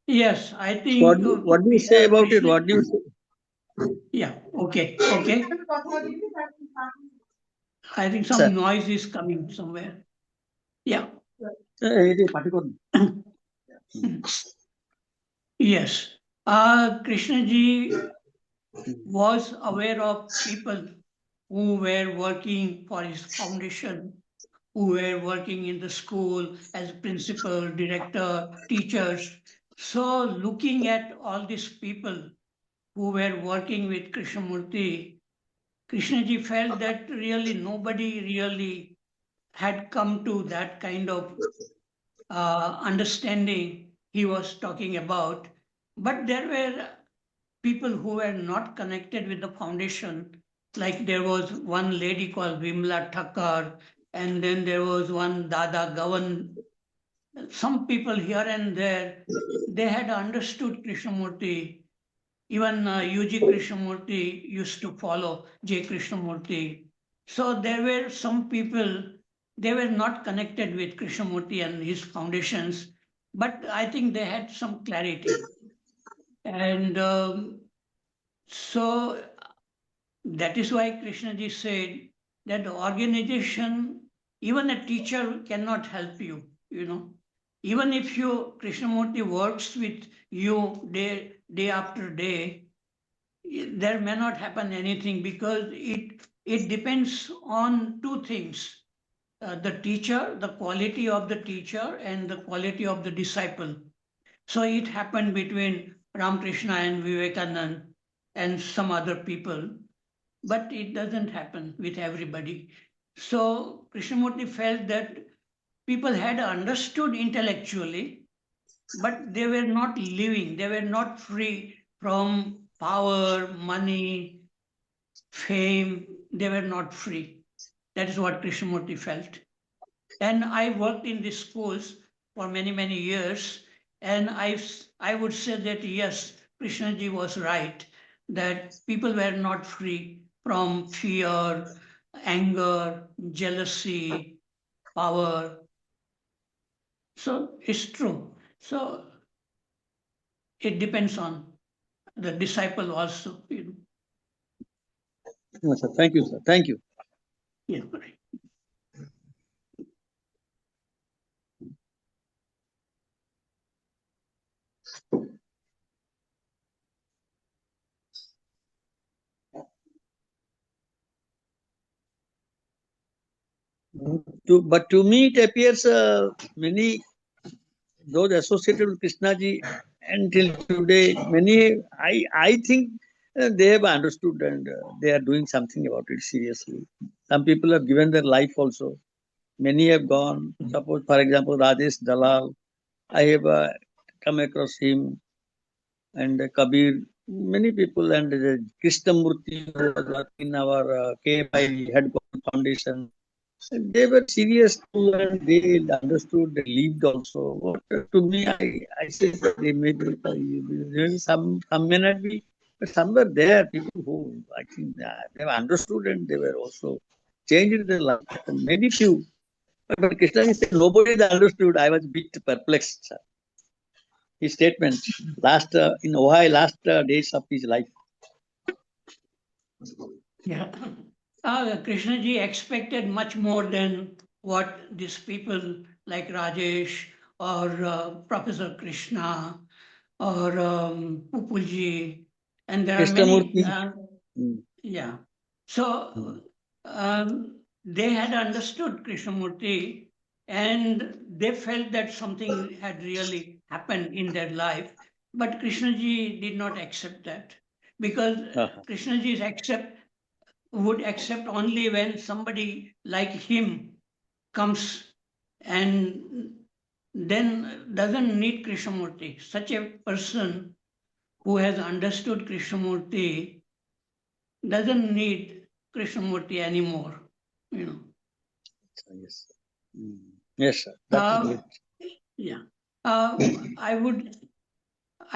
Yes, I What, think what do you say about it? Krishna. What do you say? Yeah. Okay. I think Sir. some noise is coming somewhere. Yeah. Yes. Krishnaji was aware of people who were working for his foundation, who were working in the school as principal, director, teachers. So looking at all these people who were working with Krishnamurti, Krishnaji felt that really nobody really had come to that kind of understanding he was talking about. But there were people who were not connected with the foundation. Like there was one lady called Vimla Thakkar, and then there was one Dada Gavan. Some people here and there, they had understood Krishnamurti. Even UG Krishnamurti used to follow J. Krishnamurti. So there were some people, they were not connected with Krishnamurti and his foundations, but I think they had some clarity. And so that is why Krishnaji said that the organization, even a teacher cannot help you, Even if Krishnamurti works with you day after day, there may not happen anything because it depends on two things. The teacher, the quality of the teacher and the quality of the disciple. So it happened between Ramakrishna and Vivekananda and some other people, but it doesn't happen with everybody. So Krishnamurti felt that people had understood intellectually, but they were not living, they were not free from power, money, fame, they were not free. That is what Krishnamurti felt. And I worked in these schools for many, many years. And I would say that yes, Krishnaji was right, that people were not free from fear, anger, jealousy, power. So it's true. So it depends on the disciple also. No, sir. Thank you, sir. Thank you. Yeah, correct. But to me, it appears many those associated with Krishnaji until today, many I think they have understood and they are doing something about it seriously. Some people have given their life also. Many have gone. Suppose, for example, Rajesh Dalal. I have come across him and Kabir. Many people and Krishnamurti who was working in our KFI headquarters foundation. They were serious too, and they understood, they lived also. What, to me, I say that they may be, some may not be, but some were there, people who I think they have understood and they were also changed their life. Maybe few. But Krishna said nobody understood. I was a bit perplexed, sir. His statement last in Ohio, last days of his life. Yeah. Krishnaji expected much more than what these people like Rajesh or Professor Krishna or Pupulji, and there are many. Krishnamurti. Yeah. So they had understood Krishnamurti and they felt that something had really happened in their life. But Krishnaji did not accept that because Krishnaji would accept only when somebody like him comes and then doesn't need Krishnamurti. Such a person who has understood Krishnamurti doesn't need Krishnamurti anymore, you know. Yes. Yes, sir. That's great. Yeah. I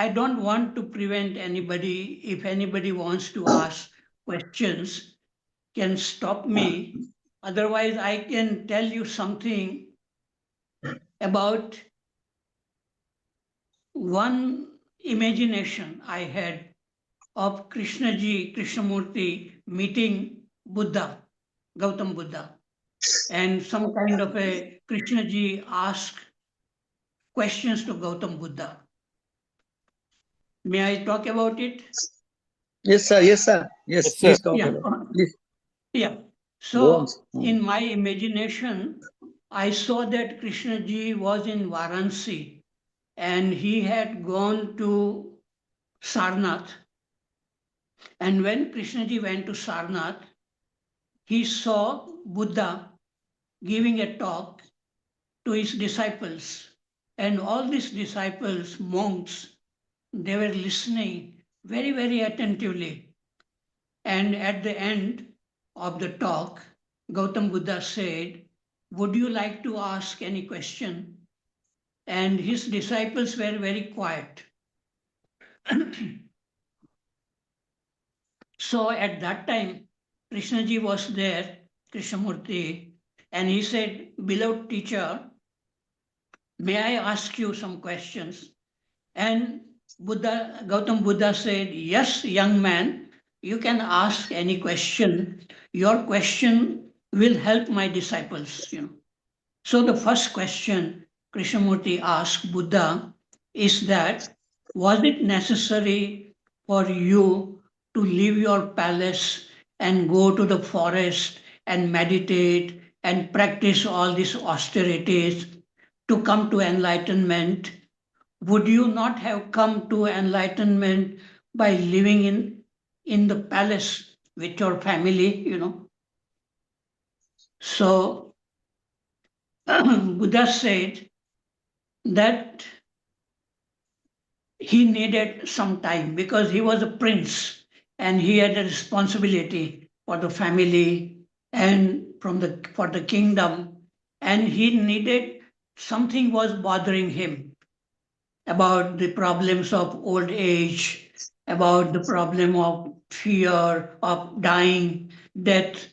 don't want to prevent anybody. If anybody wants to ask questions, can stop me. Otherwise, I can tell you something about one imagination I had of Krishnamurti meeting Buddha, Gautam Buddha. And some kind of a Krishnaji asked questions to Gautam Buddha. May I talk about it? Yes, sir. Yes, sir. Yes, Yes, please sir. talk Yeah. about it. Please. Yeah. Go on. So in my imagination, I saw that Krishnaji was in Varanasi and he had gone to Sarnath. And when Krishnaji went to Sarnath, he saw Buddha giving a talk to his disciples. And all these disciples, monks, they were listening very, very attentively. And at the end of the talk, Gautam Buddha said, "Would you like to ask any question?" And his disciples were very quiet. So at that time, Krishnaji was there, Krishnamurti, and he said, "Beloved teacher, may I ask you some questions?" And Gautam Buddha said, "Yes, young man, you can ask any question. Your question will help my disciples." So the first question Krishnamurti asked Buddha is that, was it necessary for you to leave your palace and go to the forest and meditate and practice all these austerities to come to enlightenment? Would you not have come to enlightenment by living in the palace with your family? So Buddha said that he needed some time because he was a prince and he had a responsibility for the family and for the kingdom, and he needed something was bothering him about the problems of old age, about the problem of fear of dying, death,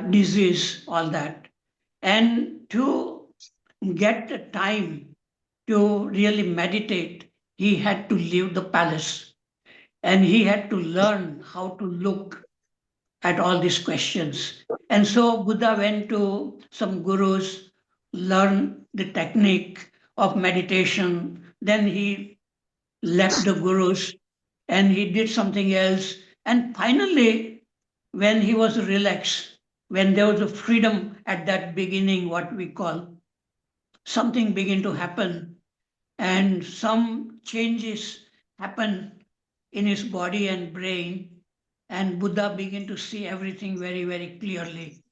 disease, all that. And to get the time to really meditate, he had to leave the palace and he had to learn how to look at all these questions. And so Buddha went to some gurus, learned the technique of meditation. Then he left the gurus and he did something else. And finally, when he was relaxed, when there was a freedom at that beginning, what we call, something began to happen and some changes happen in his body and brain, and Buddha began to see everything very, very clearly.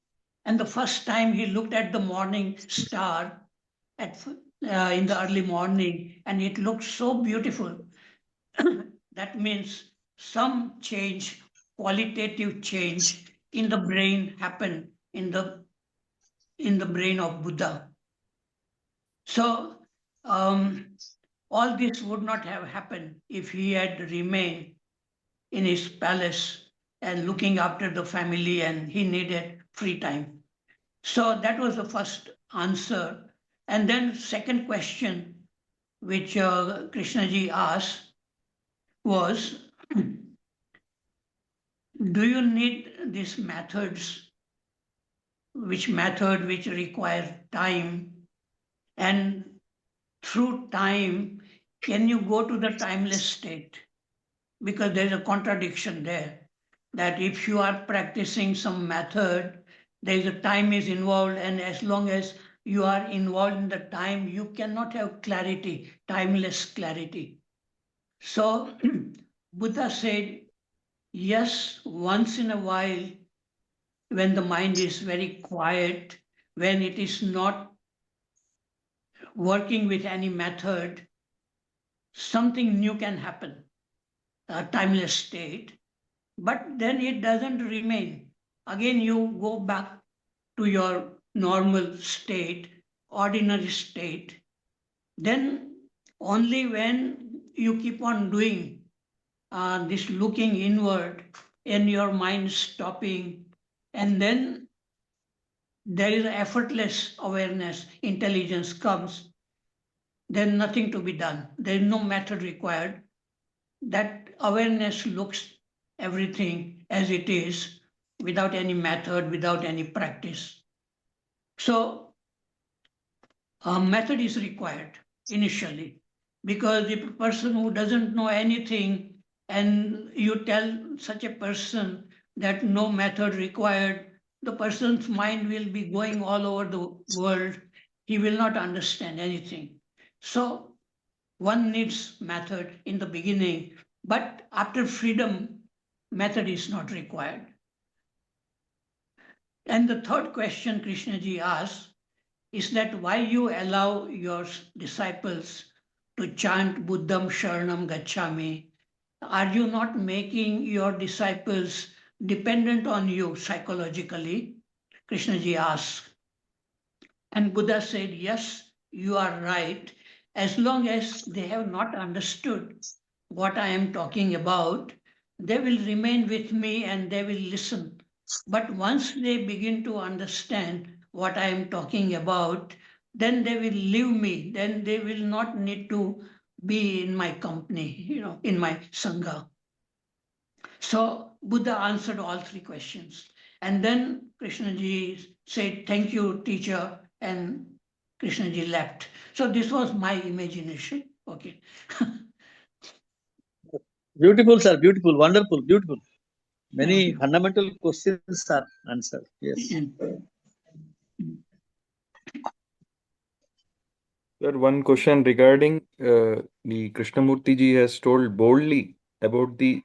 And the first time he looked at the morning star in the early morning, and it looked so beautiful. That means some change, qualitative change in the brain happened in the brain of Buddha. So all this would not have happened if he had remained in his palace and looking after the family, and he needed free time. So that was the first answer. And then second question which Krishnaji asked was, do you need these methods, which require time, and through time, can you go to the timeless state? Because there's a contradiction there, that if you are practicing some method, there is a time is involved, and as long as you are involved in the time, you cannot have clarity, timeless clarity. So Buddha said, yes, once in a while, when the mind is very quiet, when it is not working with any method, something new can happen, a timeless state, but then it doesn't remain. Again, you go back to your normal state, ordinary state. Then only when you keep on doing this looking inward and your mind stopping, and then there is effortless awareness, intelligence comes, then nothing to be done. There is no method required. That awareness looks everything as it is, without any method, without any practice. So a method is required initially, because if a person who doesn't know anything and you tell such a person that no method required, the person's mind will be going all over the world. He will not understand anything. So one needs method in the beginning, but after freedom, method is not required. And the third question Krishnaji asked is that why you allow your disciples to chant Buddham Sharanam Gacchami? Are you not making your disciples dependent on you psychologically? Krishnaji asked. And Buddha said, yes, you are right. As long as they have not understood what I am talking about, they will remain with me and they will listen. But once they begin to understand what I am talking about, then they will leave me. Then they will not need to be in my company, in my Sangha. So Buddha answered all three questions. And then Krishnaji said, thank you, teacher, and Krishnaji left. So this was my imagination. Okay. Beautiful, sir. Beautiful. Wonderful. Beautiful. Many fundamental questions are answered. Yes. Sir, one question regarding the Krishnamurti ji has told boldly about the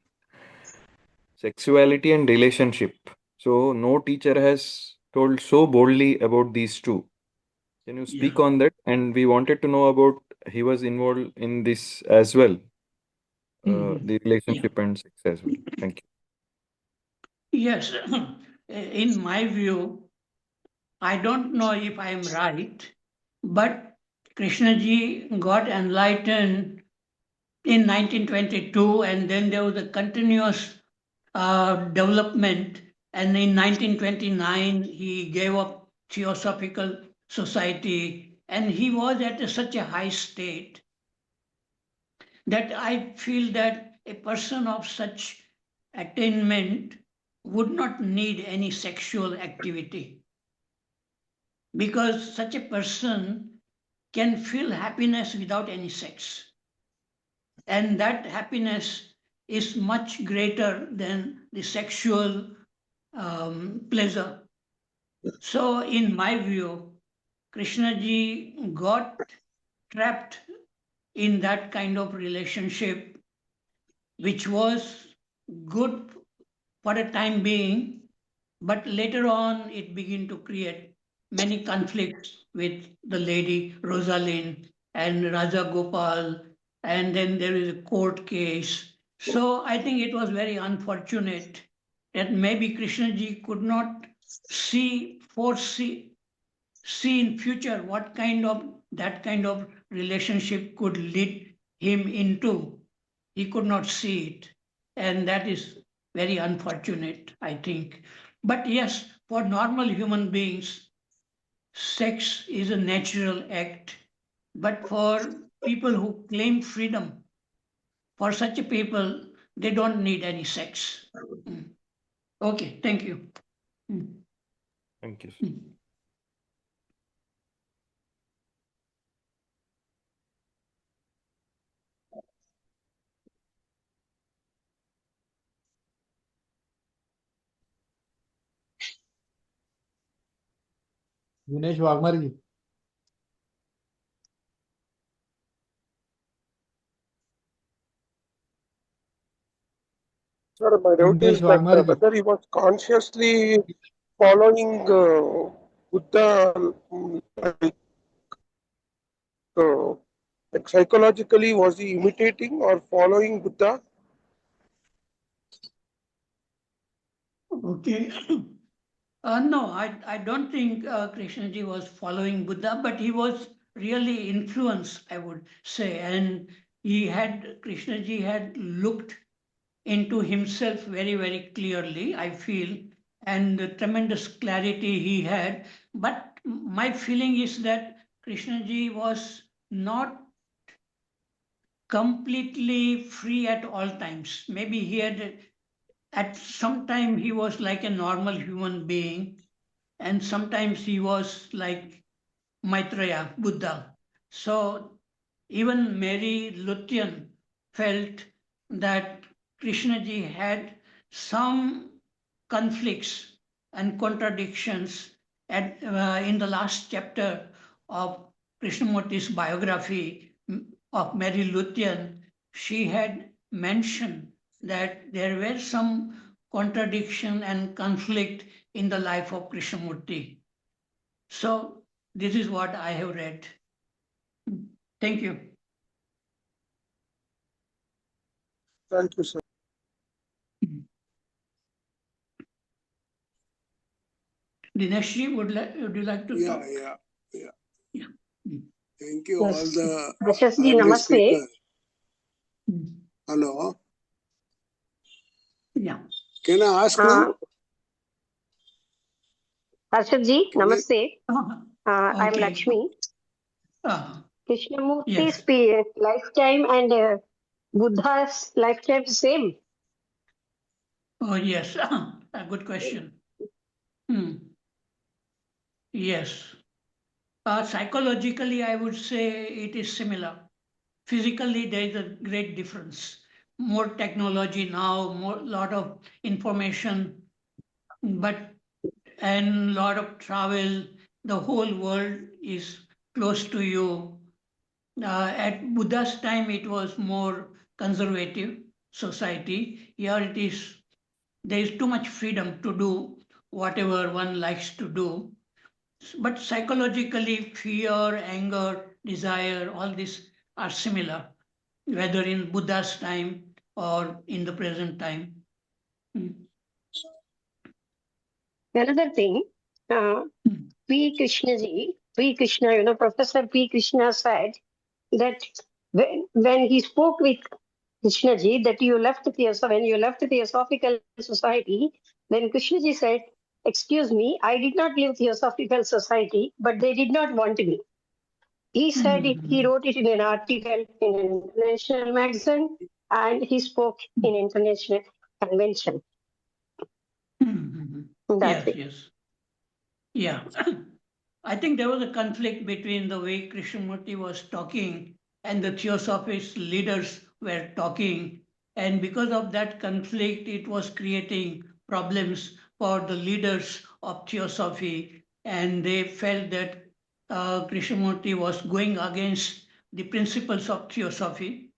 sexuality and relationship. So no teacher has told so boldly about these two. Can you speak on that? And we wanted to know about he was involved in this as well, the relationship and sex as well. Thank you. Yes, in my view, I don't know if I am right, but Krishnaji got enlightened in 1922, and then there was a continuous development. And in 1929, he gave up Theosophical Society, and he was at such a high state that I feel that a person of such attainment would not need any sexual activity, because such a person can feel happiness without any sex. And that happiness is much greater than the sexual pleasure. So, in my view, Krishnaji got trapped in that kind of relationship, which was good for a time being, but later on it began to create many conflicts with the lady Rosalind and Raja Gopal, and then there is a court case. So I think it was very unfortunate that maybe Krishnaji could not foresee in future what kind of that kind of relationship could lead him into. He could not see it, and that is very unfortunate, I think. But yes, for normal human beings, sex is a natural act. But for people who claim freedom, for such a people, they don't need any sex. Okay, thank you. Thank you. Dinesh Waghmare ji. Sir, my doubt Dinesh is that Waghmare ji. whether he was consciously following Buddha, like psychologically, was he imitating or following Buddha? Okay. No, I don't think Krishnaji was following Buddha, but he was really influenced, I would say. And Krishnaji had looked into himself very, very clearly, I feel, and the tremendous clarity he had. But my feeling is that Krishnaji was not completely free at all times. Maybe at some time he was like a normal human being, and sometimes he was like Maitreya, Buddha. So even Mary Lutheran felt that Krishnaji had some conflicts and contradictions in the last chapter of Krishnamurti's biography of Mary Lutheran. She had mentioned that there were some contradiction and conflict in the life of Krishnamurti. So this is what I have read. Thank you. Thank you, sir. Dineshji, would you like to talk? Yeah. Yeah. Thank you, all Yes. the Harshadji, early namaste. speakers. Hello. Yeah. Can I ask now? Harshadji, Can I- namaste. I'm Okay. Lakshmi. Yes. Krishnamurti's lifetime and Buddha's lifetime same. Oh, yes. A good question. Yes. Psychologically, I would say it is similar. Physically, there is a great difference. More technology now, lot of information, and lot of travel. The whole world is close to you. At Buddha's time, it was more conservative society. Here there is too much freedom to do whatever one likes to do. But psychologically, fear, anger, desire, all these are similar, whether in Buddha's time or in the present time. Another thing, P. Krishna, Professor P. Krishna said that when he spoke with Krishnaji that when you left Theosophical Society, then Krishnaji said, "Excuse me, I did not leave Theosophical Society, but they did not want me." He said it. He wrote it in an article in an international magazine, and he spoke in international convention. That's it. Yes. Yeah. I think there was a conflict between the way Krishnamurti was talking and the Theosophist leaders were talking. And because of that conflict, it was creating problems for the leaders of Theosophy, and they felt that Krishnamurti was going against the principles of Theosophy.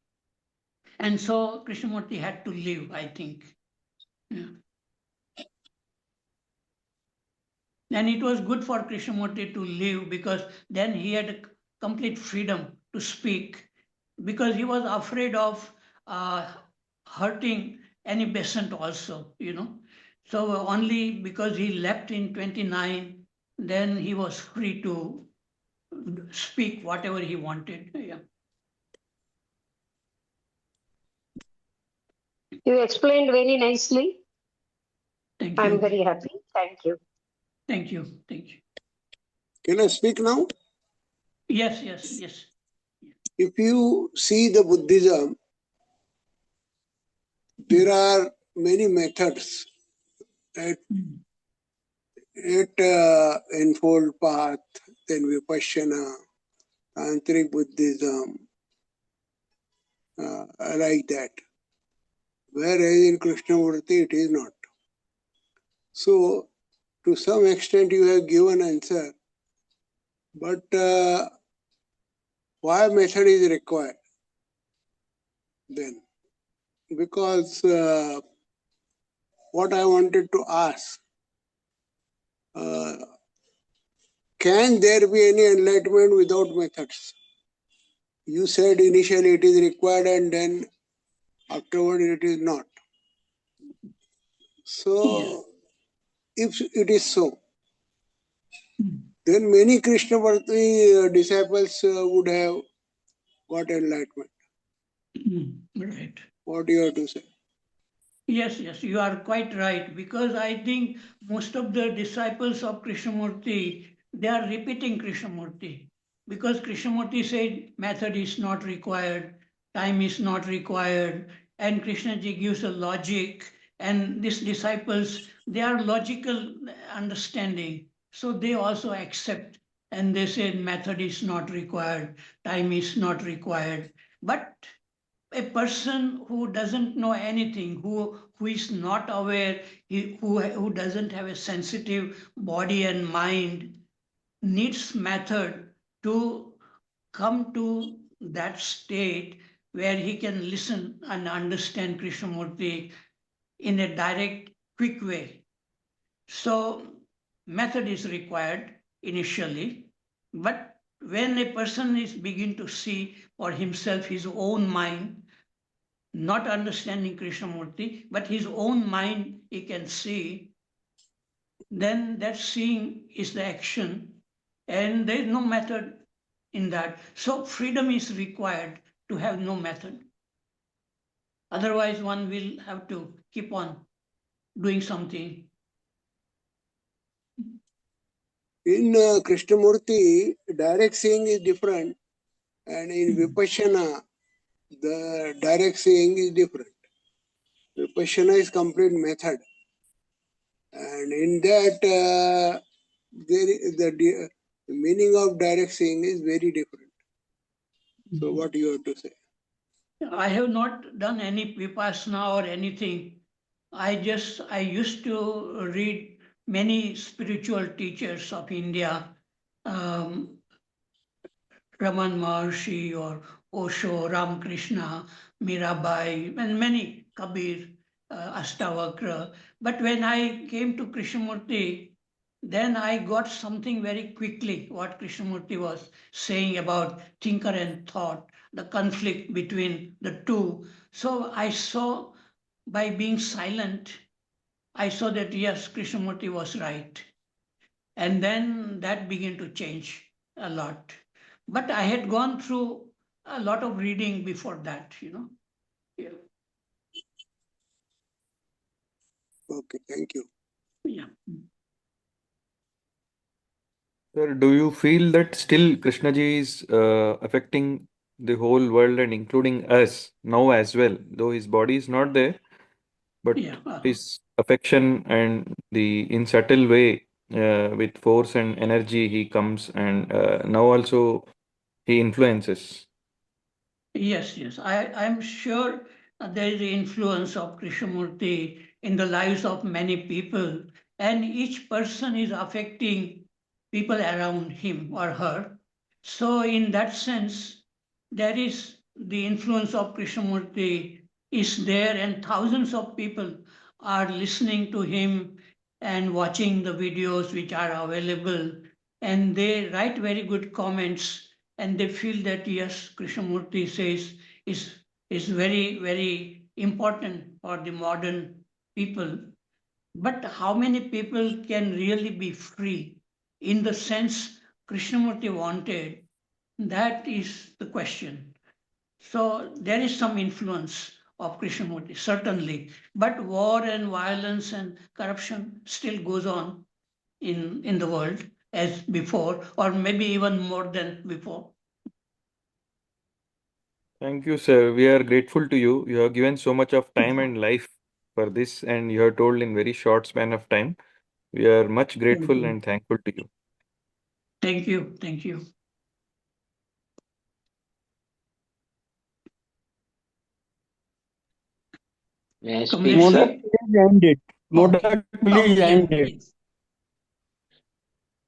And so Krishnamurti had to leave, I think. Yeah. And it was good for Krishnamurti to leave, because then he had complete freedom to speak, because he was afraid of hurting any peasant also, So only because he left in 29, then he was free to speak whatever he wanted. Yeah. You explained very nicely. Thank you. I'm very happy. Thank you. Thank you. Thank you. Can I speak now? Yes. If you see the Buddhism, there are many methods at Enfold Path, then Vipassana, Tantric Buddhism, like that. Whereas in Krishnamurti it is not. So, to some extent you have given answer, but why method is required then? Because what I wanted to ask, can there be any enlightenment without methods? You said initially it is required and then afterward it is not. So, if it is so, then many Krishnamurti disciples would have got enlightenment. Right. What do you have to say? Yes, you are quite right, because I think most of the disciples of Krishnamurti, they are repeating Krishnamurti, because Krishnamurti said method is not required, time is not required, and Krishnaji gives a logic, and these disciples, they are logical understanding, so they also accept, and they say method is not required, time is not required. But a person who doesn't know anything, who is not aware, who doesn't have a sensitive body and mind, needs method to come to that state where he can listen and understand Krishnamurti in a direct, quick way. So method is required initially, but when a person is begin to see for himself his own mind, not understanding Krishnamurti, but his own mind he can see, then that seeing is the action, and there is no method in that. So freedom is required to have no method. Otherwise, one will have to keep on doing something. In Krishnamurti, direct seeing is different, and in Vipassana, the direct seeing is different. Vipassana is complete method, and in that, the meaning of direct seeing is very different. So, what do you have to say? I have not done any vipassana or anything. I used to read many spiritual teachers of India, Raman Maharshi or Osho, Ramakrishna, Mirabai, and many, Kabir, Astavakra. But when I came to Krishnamurti, then I got something very quickly what Krishnamurti was saying about thinker and thought, the conflict between the two. So I saw, by being silent, I saw that yes, Krishnamurti was right. And then that began to change a lot. But I had gone through a lot of reading before that, Yeah. Okay, thank you. Yeah. Sir, do you feel that still Krishnaji is affecting the whole world and including us now as well? Though his body is not there, but Yeah. his affection and the in subtle way, with force and energy, he comes, and now also he influences. Yes. I'm sure there is the influence of Krishnamurti in the lives of many people. and each person is affecting people around him or her. So, in that sense, there is the influence of Krishnamurti is there, and thousands of people are listening to him and watching the videos which are available, and they write very good comments, and they feel that yes, Krishnamurti says is very, very important for the modern people. But how many people can really be free in the sense Krishnamurti wanted? That is the question. So there is some influence of Krishnamurti, certainly. But war and violence and corruption still goes on in the world as before, or maybe even more than before. Thank you, sir. We are grateful to you. You have given so much of time and life for this, and you have told in very short span of time. We are much grateful and thankful to you. Thank you. Thank you. Modern, please end it. Modern, please end it.